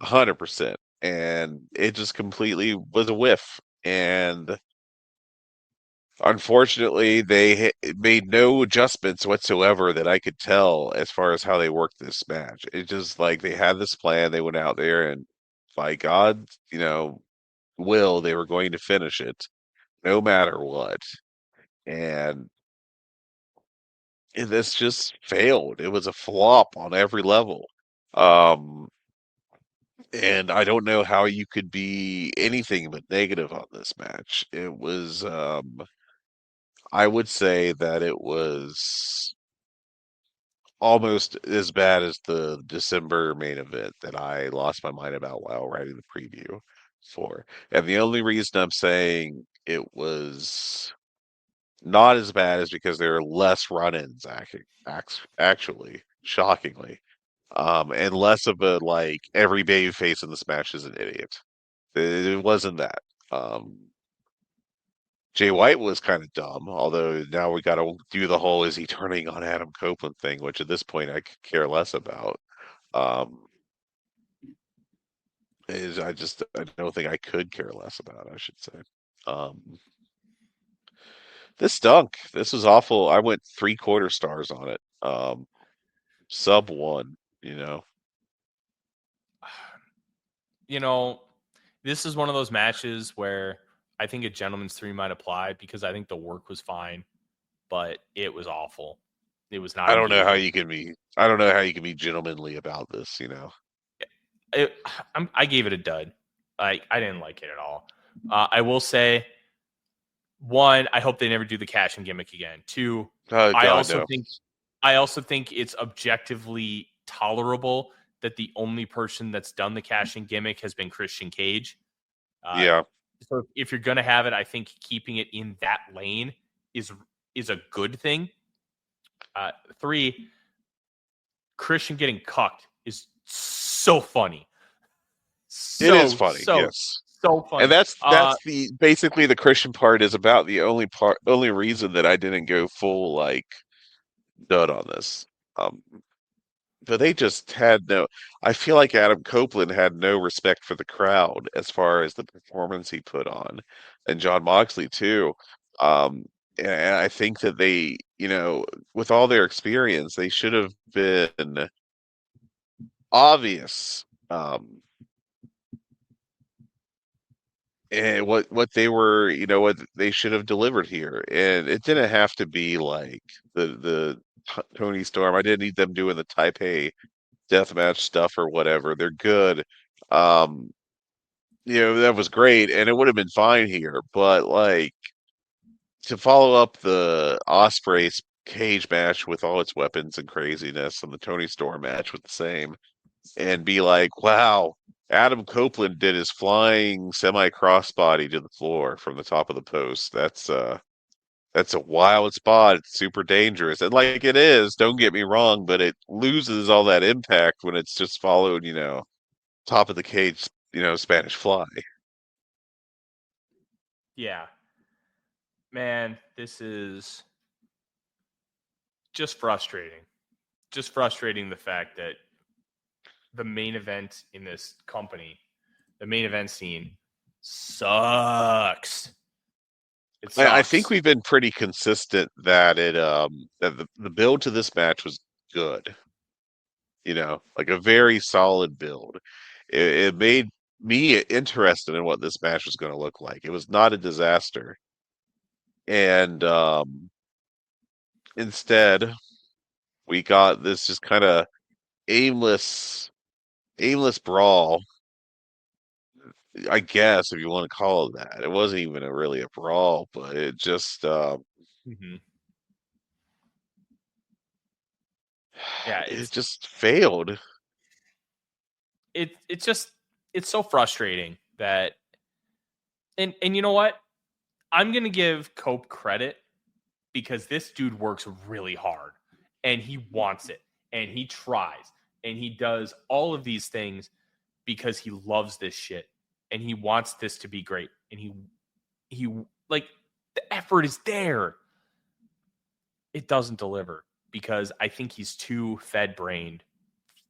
S3: 100%. And it just completely was a whiff. And unfortunately, they made no adjustments whatsoever that I could tell as far as how they worked this match. It's just like they had this plan, they went out there, and by God, will, they were going to finish it no matter what. And this just failed. It was a flop on every level. Um, and I don't know how you could be anything but negative on this match. It was, I would say that it was almost as bad as the December main event that I lost my mind about while writing the preview for. And the only reason I'm saying it was not as bad as because there are less run-ins actually, shockingly. And less of a like every baby face in this match is an idiot. It wasn't that. Um, Jay White was kind of dumb, although now we got to do the whole is he turning on Adam Copeland thing, which at this point I could care less about. Um, is I don't think I could care less about, I should say. Um, this stunk. This was awful. I went 3/4 stars on it. Sub one, you know.
S4: You know, this is one of those matches where I think a gentleman's three might apply because I think the work was fine, but it was awful. It was not
S3: I don't know how
S4: engaging.
S3: you can be. I don't know how you can be gentlemanly about this. You know.
S4: I gave it a dud. I didn't like it at all. I will say, one, I hope they never do the cash and gimmick again. Two,
S3: Oh
S4: I
S3: God,
S4: also
S3: no.
S4: think I also think it's objectively tolerable that the only person that's done the cash and gimmick has been Christian Cage. Uh,
S3: Yeah,
S4: so if you're gonna have it, I think keeping it in that lane is a good thing. Three, Christian getting cucked is so funny.
S3: it is
S4: So,
S3: funny.
S4: so,
S3: Yes.
S4: so
S3: And
S4: funny.
S3: that's the basically the Christian part is about the only reason that I didn't go full like dud on this. Um, but they just had no. I feel like Adam Copeland had no respect for the crowd as far as the performance he put on, and John Moxley too. Um, and I think that they, with all their experience, they should have been obvious. And what they were, what they should have delivered here, and it didn't have to be like the Tony Storm. I didn't need them doing the Taipei deathmatch stuff or whatever. They're good. Um, that was great, and it would have been fine here. But like to follow up the Osprey's cage match with all its weapons and craziness, and the Tony Storm match with the same, and be like, wow, Adam Copeland did his flying semi crossbody to the floor from the top of the post. That's a wild spot. It's super dangerous. And like it is, don't get me wrong, but it loses all that impact when it's just followed, top of the cage, Spanish fly.
S4: Yeah, man, this is just frustrating. Just frustrating the fact that the main event in this company, the main event scene, sucks. It
S3: I think
S4: sucks.
S3: we've been pretty consistent that that the build to this match was good. Like a very solid build. It made me interested in what this match was going to look like. It was not a disaster. And instead, we got this just kind of aimless, aimless brawl. I guess if you want to call it that. It wasn't even really a brawl, but it just
S4: Mm-hmm. Yeah,
S3: it just failed.
S4: it's just it's so frustrating that and you know what? I'm gonna give Cope credit because this dude works really hard and he wants it and he tries and he does all of these things because he loves this shit and he wants this to be great and he like the effort is there. It doesn't deliver because I think he's too fed brained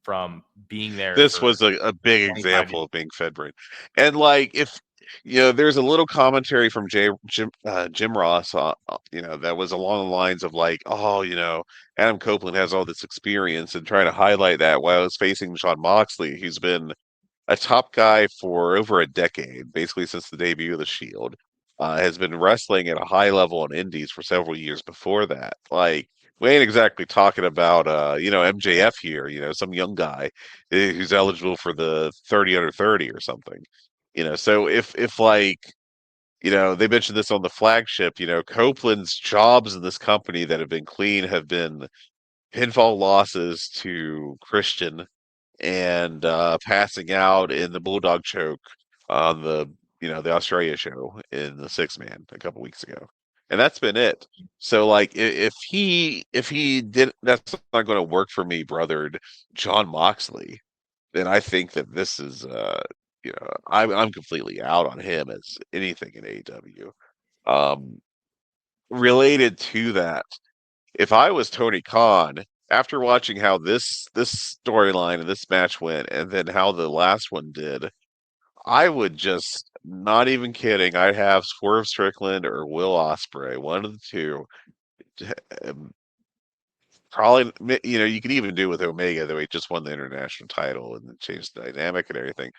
S4: from being there
S3: This
S4: for
S3: was a big
S4: 25 years.
S3: example of being fed brain. And like if there's a little commentary from Jim Ross, that was along the lines of like, oh, Adam Copeland has all this experience and trying to highlight that while I was facing Sean Moxley, who's been a top guy for over a decade, basically since the debut of the Shield, has been wrestling at a high level in Indies for several years before that. Like, we ain't exactly talking about, MJF here, some young guy who's eligible for the 30 under 30 or something. So if like, they mentioned this on the flagship, Copeland's jobs in this company that have been clean have been pinfall losses to Christian and passing out in the bulldog choke on the the Australia show in the 6-man a couple weeks ago, and that's been it. So like if he did, that's not going to work for me, brothered John Moxley. Then I think that this is I'm completely out on him as anything in AEW. Um, Related to that, if I was Tony Khan, after watching how this storyline and this match went, and then how the last one did, I would just, not even kidding, I'd have Swerve Strickland or Will Ospreay, one of the two. um, Probably, you could even do with Omega, though he just won the international title and then changed the dynamic and everything.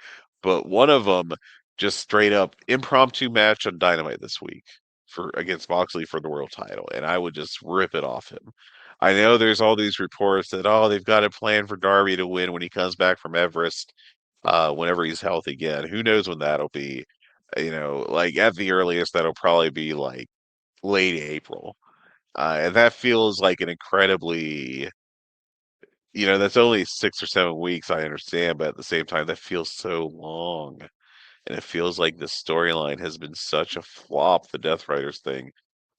S3: But one of them, just straight up impromptu match on Dynamite this week for against Moxley for the world title, and I would just rip it off him. I know there's all these reports that they've got a plan for Darby to win when he comes back from Everest, whenever he's healthy again. Who knows when that'll be? Like at the earliest, that'll probably be like late April. And that feels like an incredibly, that's only 6 or 7 weeks, I understand, but at the same time, that feels so long. And it feels like the storyline has been such a flop, the Death Riders thing,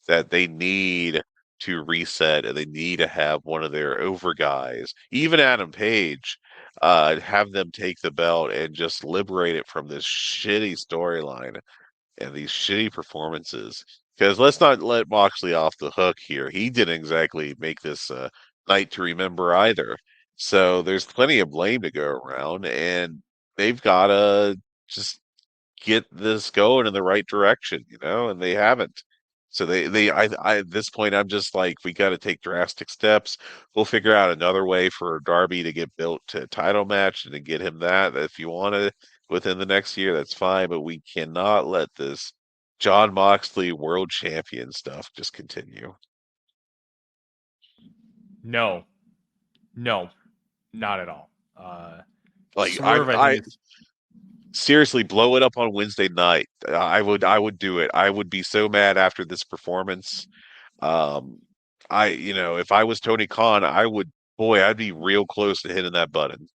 S3: that they need to reset and they need to have one of their over guys, even Adam Page, have them take the belt and just liberate it from this shitty storyline and these shitty performances. Because let's not let Moxley off the hook here. He didn't exactly make this night to remember either. So there's plenty of blame to go around, and they've got to just get this going in the right direction, and they haven't. So at this point, I'm just like, we got to take drastic steps. We'll figure out another way for Darby to get built to a title match and to get him that. If you want to within the next year, that's fine. But we cannot let this John Moxley world champion stuff just continue.
S4: No, not at all.
S3: Like
S4: Swerve,
S3: I
S4: think
S3: seriously, blow it up on Wednesday night. I would do it. I would be so mad after this performance. Um, if I was Tony Khan, I'd be real close to hitting that button.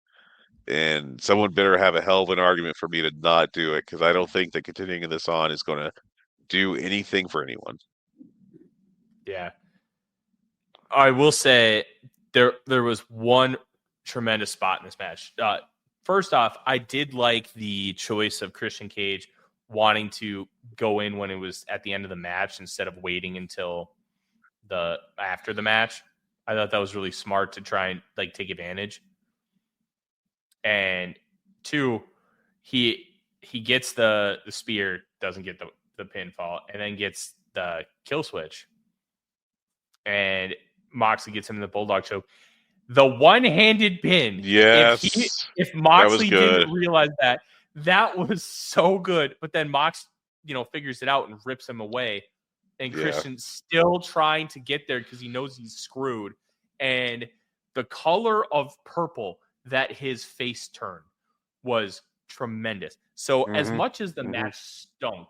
S3: And someone better have a hell of an argument for me to not do it, because I don't think that continuing this on is going to do anything for anyone.
S4: yeah. I will say there was one tremendous spot in this match. First off, I did like the choice of Christian Cage wanting to go in when it was at the end of the match instead of waiting until after the match. I thought that was really smart to try and take advantage. And two, he gets the spear, doesn't get the pinfall, and then gets the kill switch. And Moxley gets him in the Bulldog choke. The one-handed pin.
S3: Yes.
S4: If Moxley
S3: good.
S4: didn't realize that was so good. But then Mox, figures it out and rips him away. And Christian's still trying to get there because he knows he's screwed. And the color of purple that his face turned was tremendous. So as much as the match stunk,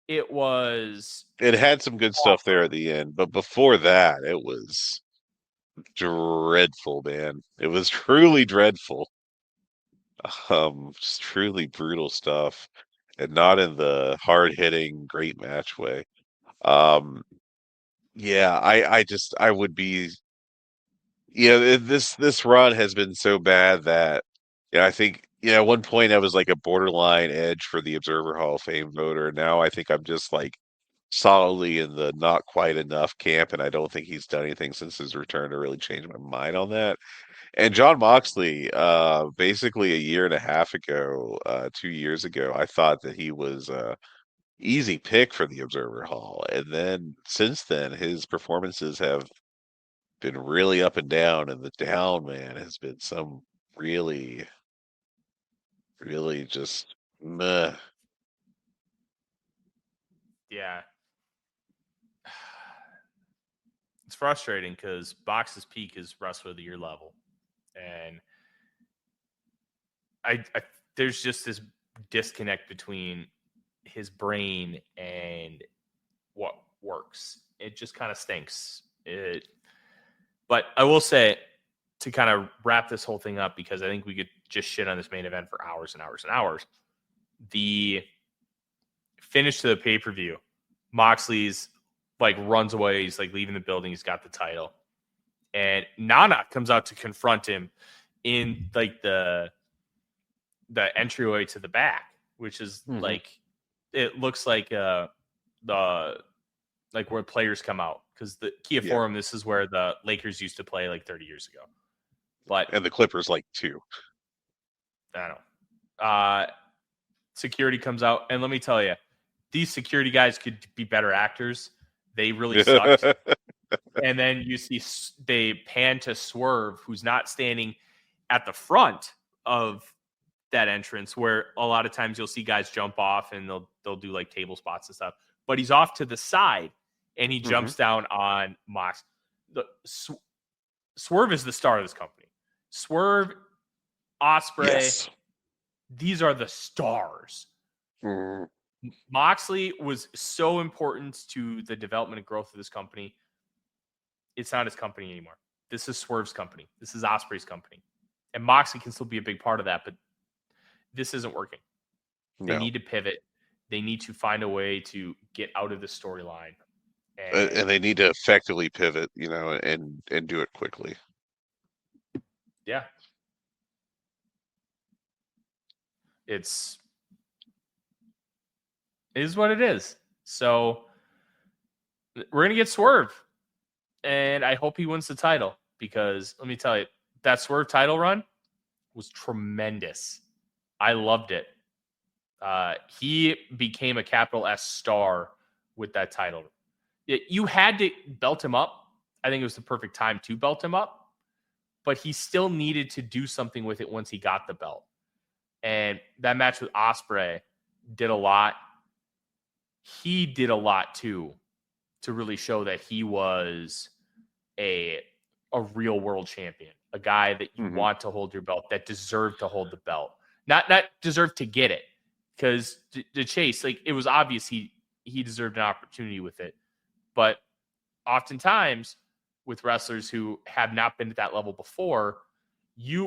S4: it
S3: had some good stuff there at the end, but before that, it was dreadful, man. It was truly dreadful. Just truly brutal stuff, and not in the hard-hitting, great match way. Yeah, I would be, this run has been so bad that, I think, at one point I was like a borderline edge for the Observer Hall of Fame voter. Now I think I'm just like solidly in the not quite enough camp, and I don't think he's done anything since his return to really change my mind on that. And John Moxley, basically a year and a half ago, 2 years ago, I thought that he was easy pick for the Observer Hall. And then since then, his performances have been really up and down, and the down, man, has been some really, really just meh.
S4: yeah. It's frustrating because Box's peak is Wrestler of the Year level. And I there's just this disconnect between his brain and what works. It just kind of stinks. But I will say, to kind of wrap this whole thing up, because I think we could just shit on this main event for hours and hours and hours. The finish to the pay-per-view. Moxley's like runs away. He's like leaving the building. He's got the title. And Nana comes out to confront him in like the entryway to the back, which is like, it looks like the like where players come out, because the Kia Forum, this is where the Lakers used to play like 30 years ago.
S3: And the Clippers like too.
S4: I don't know. Security comes out, and let me tell you, these security guys could be better actors. They really sucked. And then you see they pan to Swerve, who's not standing at the front of that entrance, where a lot of times you'll see guys jump off and they'll do like table spots and stuff. But he's off to the side, and he jumps down on Mox. Swerve is the star of this company. Swerve, Ospreay, these are the stars. Moxley was so important to the development and growth of this company. It's not his company anymore. This is Swerve's company. This is Ospreay's company. And Moxley can still be a big part of that, but this isn't working. They need to pivot. They need to find a way to get out of the storyline.
S3: And they need to effectively pivot, and do it quickly.
S4: Yeah. It is what it is. So we're going to get Swerve. And I hope he wins the title, because let me tell you, that Swerve title run was tremendous. I loved it. He became a capital S star with that title. You had to belt him up. I think it was the perfect time to belt him up, but he still needed to do something with it once he got the belt. And that match with Ospreay did a lot. He did a lot too, to really show that he was a real world champion, a guy that you want to hold your belt, that deserved to hold the belt, not deserved to get it. Because the Chase, like, it was obvious he deserved an opportunity with it. But oftentimes with wrestlers who have not been at that level before,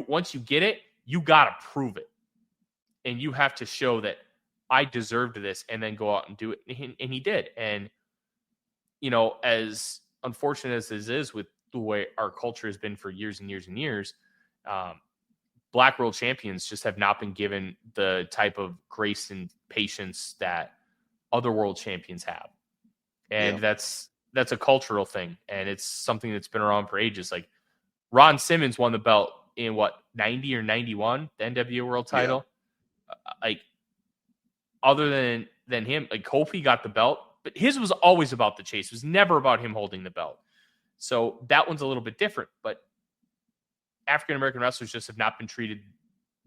S4: once you get it, you got to prove it. And you have to show that I deserved this, and then go out and do it. And he did. And, as unfortunate as this is with the way our culture has been for years and years and years, Black world champions just have not been given the type of grace and patience that other world champions have. And that's a cultural thing. And it's something that's been around for ages. Like, Ron Simmons won the belt in 90 or 91, the NWA world title. Like, other than him, like, Kofi got the belt, but his was always about the Chase. It was never about him holding the belt. So that one's a little bit different, but African-American wrestlers just have not been treated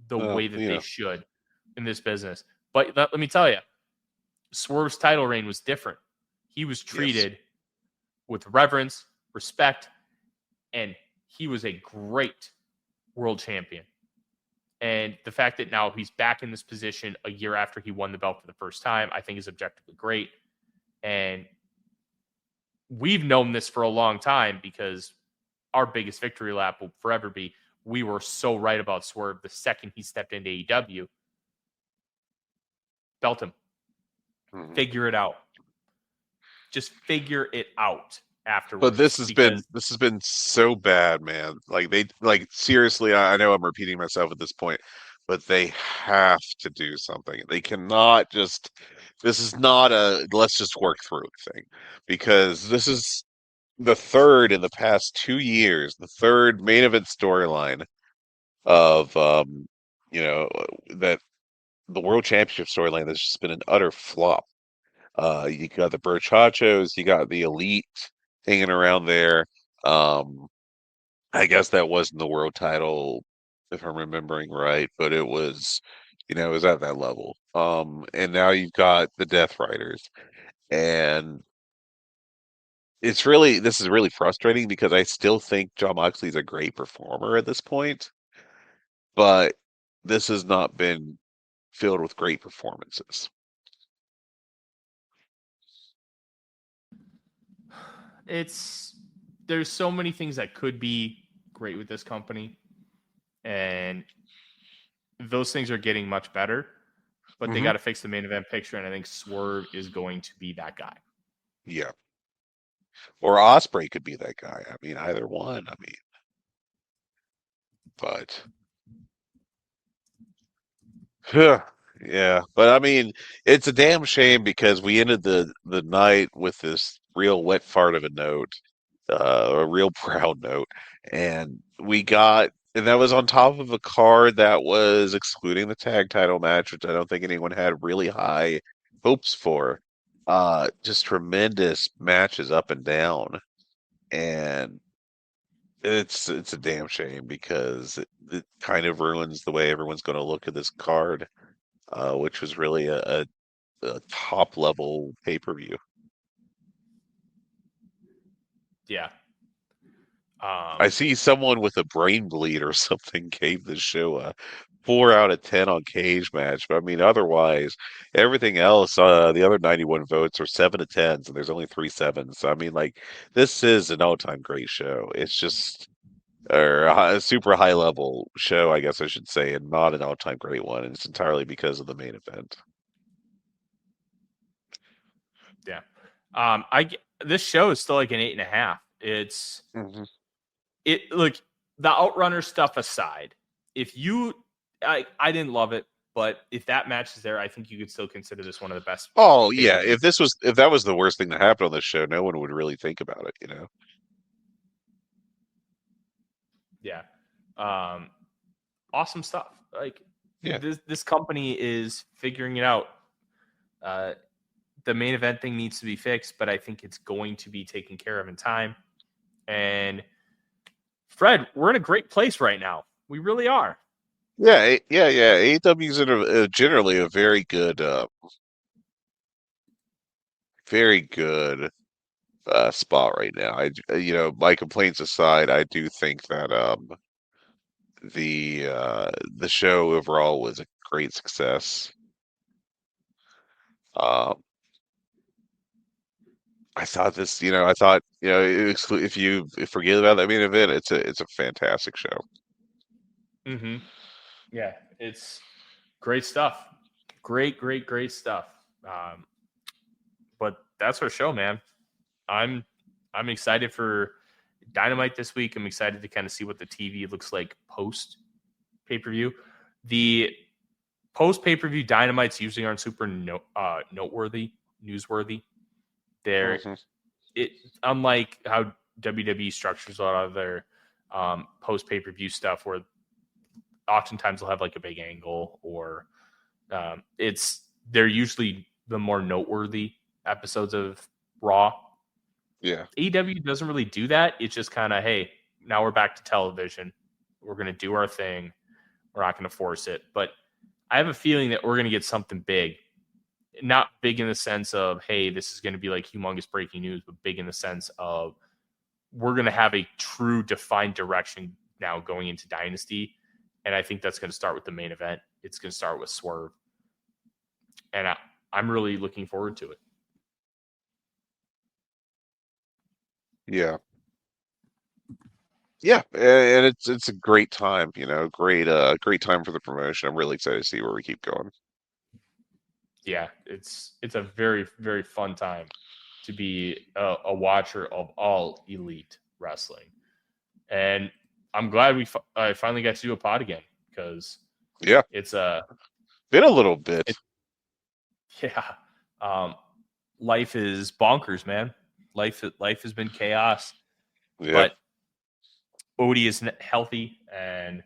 S4: the way that they should in this business. But let me tell you, Swerve's title reign was different. He was treated with reverence, respect, and he was a great world champion. And the fact that now he's back in this position a year after he won the belt for the first time, I think is objectively great. And we've known this for a long time, because our biggest victory lap will forever be, we were so right about Swerve the second he stepped into AEW. Belt him. Figure it out. Just figure it out afterwards.
S3: But this has been so bad, man. Seriously, I know I'm repeating myself at this point, but they have to do something. They cannot just, this is not a let's just work through it thing, because this is the third in the past 2 years, the third main event storyline of that the World Championship storyline that's just been an utter flop. You got the Burchachos, you got the Elite hanging around there. I guess that wasn't the world title, if I'm remembering right, but it was, it was at that level. And now you've got the Death Riders, and this is really frustrating, because I still think Jon Moxley's a great performer at this point, but this has not been filled with great performances.
S4: There's so many things that could be great with this company, and those things are getting much better. but they got to fix the main event picture, and I think Swerve is going to be that guy.
S3: Yeah. Or Osprey could be that guy. I mean, either one. I mean, but yeah. But I mean, it's a damn shame because we ended the night with this real wet fart of a note, a real proud note, and and that was on top of a card that was excluding the tag title match, which I don't think anyone had really high hopes for. Just tremendous matches up and down, and it's a damn shame because it kind of ruins the way everyone's going to look at this card, which was really a top level pay-per-view.
S4: Yeah.
S3: I see someone with a brain bleed or something gave the show a 4 out of 10 on Cage Match, but I mean, otherwise, everything else, the other 91 votes are 7 to 10s, and there's only 3 sevens. So, I mean, like, this is an all-time great show. It's just, or a super high level show, I guess I should say, and not an all-time great one. And it's entirely because of the main event.
S4: Yeah. This show is still like an 8.5. It's look, the Outrunner stuff aside, if you I didn't love it, but if that match is there, I think you could still consider this one of the best.
S3: Oh yeah, if that was the worst thing that happened on this show, no one would really think about it, you know.
S4: Yeah. Awesome stuff. Like,
S3: yeah,
S4: this company is figuring it out. The main event thing needs to be fixed, but I think it's going to be taken care of in time. And Fred, we're in a great place right now. We really are.
S3: Yeah. AEW is in generally a very good spot right now. My complaints aside, I do think that the show overall was a great success. I thought if you forget about that main event, it's a fantastic show.
S4: Mm-hmm. Yeah, it's great stuff. Great stuff. But that's our show, man. I'm excited for Dynamite this week. I'm excited to kind of see what the TV looks like post pay-per-view. The post pay-per-view Dynamites usually aren't super noteworthy, newsworthy. They're unlike how WWE structures a lot of their post pay-per-view stuff, where oftentimes they'll have like a big angle, or they're usually the more noteworthy episodes of Raw.
S3: Yeah.
S4: AEW doesn't really do that. It's just kind of, hey, now we're back to television. We're going to do our thing. We're not going to force it. But I have a feeling that we're going to get something big. Not big in the sense of, hey, this is going to be like humongous breaking news, but big in the sense of we're going to have a true defined direction now going into Dynasty. And I think that's going to start with the main event. It's going to start with Swerve. And I'm really looking forward to it.
S3: Yeah. Yeah, and it's a great time, great time for the promotion. I'm really excited to see where we keep going.
S4: Yeah, it's a very, very fun time to be a watcher of all elite wrestling. And I'm glad I finally got to do a pod again, because it's
S3: been a little bit.
S4: Life is bonkers, man. Life has been chaos.
S3: Yeah.
S4: But Odie is healthy and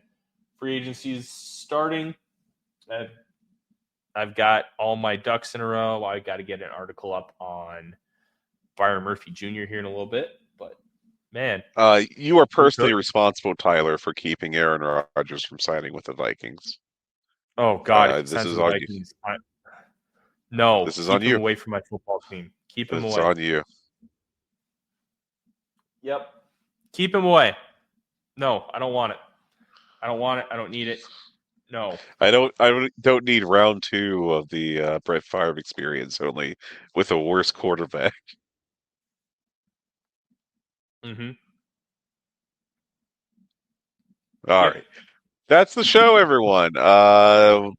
S4: free agency is starting. I've got all my ducks in a row. I got to get an article up on Byron Murphy Jr. here in a little bit. But man,
S3: you are personally responsible, Tyler, for keeping Aaron Rodgers from signing with the Vikings.
S4: Oh God,
S3: this is on
S4: Vikings. No,
S3: this is
S4: keep
S3: on
S4: him
S3: you.
S4: away from my football team. Keep him away.
S3: It's on you.
S4: Yep. Keep him away. No, I don't want it. I don't want it. I don't need it. No.
S3: I don't need round 2 of the Brett Favre experience, only with a worse quarterback.
S4: Mm-hmm.
S3: All right. That's the show, everyone.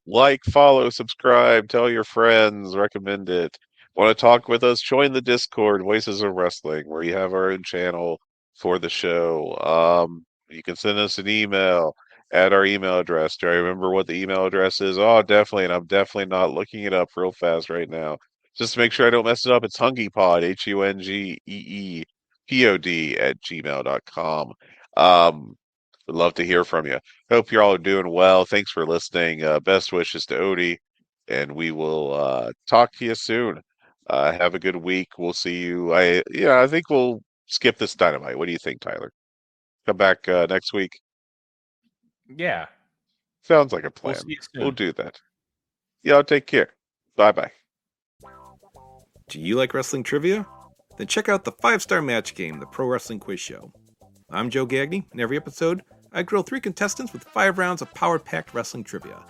S3: Like, follow, subscribe, tell your friends, recommend it. Want to talk with us? Join the Discord, Voices of Wrestling, where you have our own channel for the show. You can send us an email at our email address. Do I remember what the email address is? Oh, definitely, and I'm definitely not looking it up real fast right now. Just to make sure I don't mess it up, it's hungeepod, HUNGEEPOD at gmail.com. Would love to hear from you. Hope you're all doing well. Thanks for listening. Best wishes to Odie, and we will talk to you soon. Have a good week. We'll see you. I think we'll skip this Dynamite. What do you think, Tyler? Come back next week.
S4: Yeah.
S3: Sounds like a
S4: We'll
S3: plan.
S4: see you soon.
S3: We'll do that. Y'all take care. Bye bye.
S5: Do you like wrestling trivia? Then check out the 5-Star Match Game, the Pro Wrestling Quiz Show. I'm Joe Gagney, and every episode, I grill 3 contestants with 5 rounds of power-packed wrestling trivia.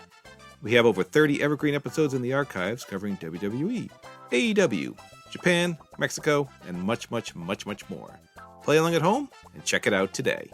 S5: We have over 30 evergreen episodes in the archives covering WWE, AEW, Japan, Mexico, and much, much, much, much more. Play along at home and check it out today.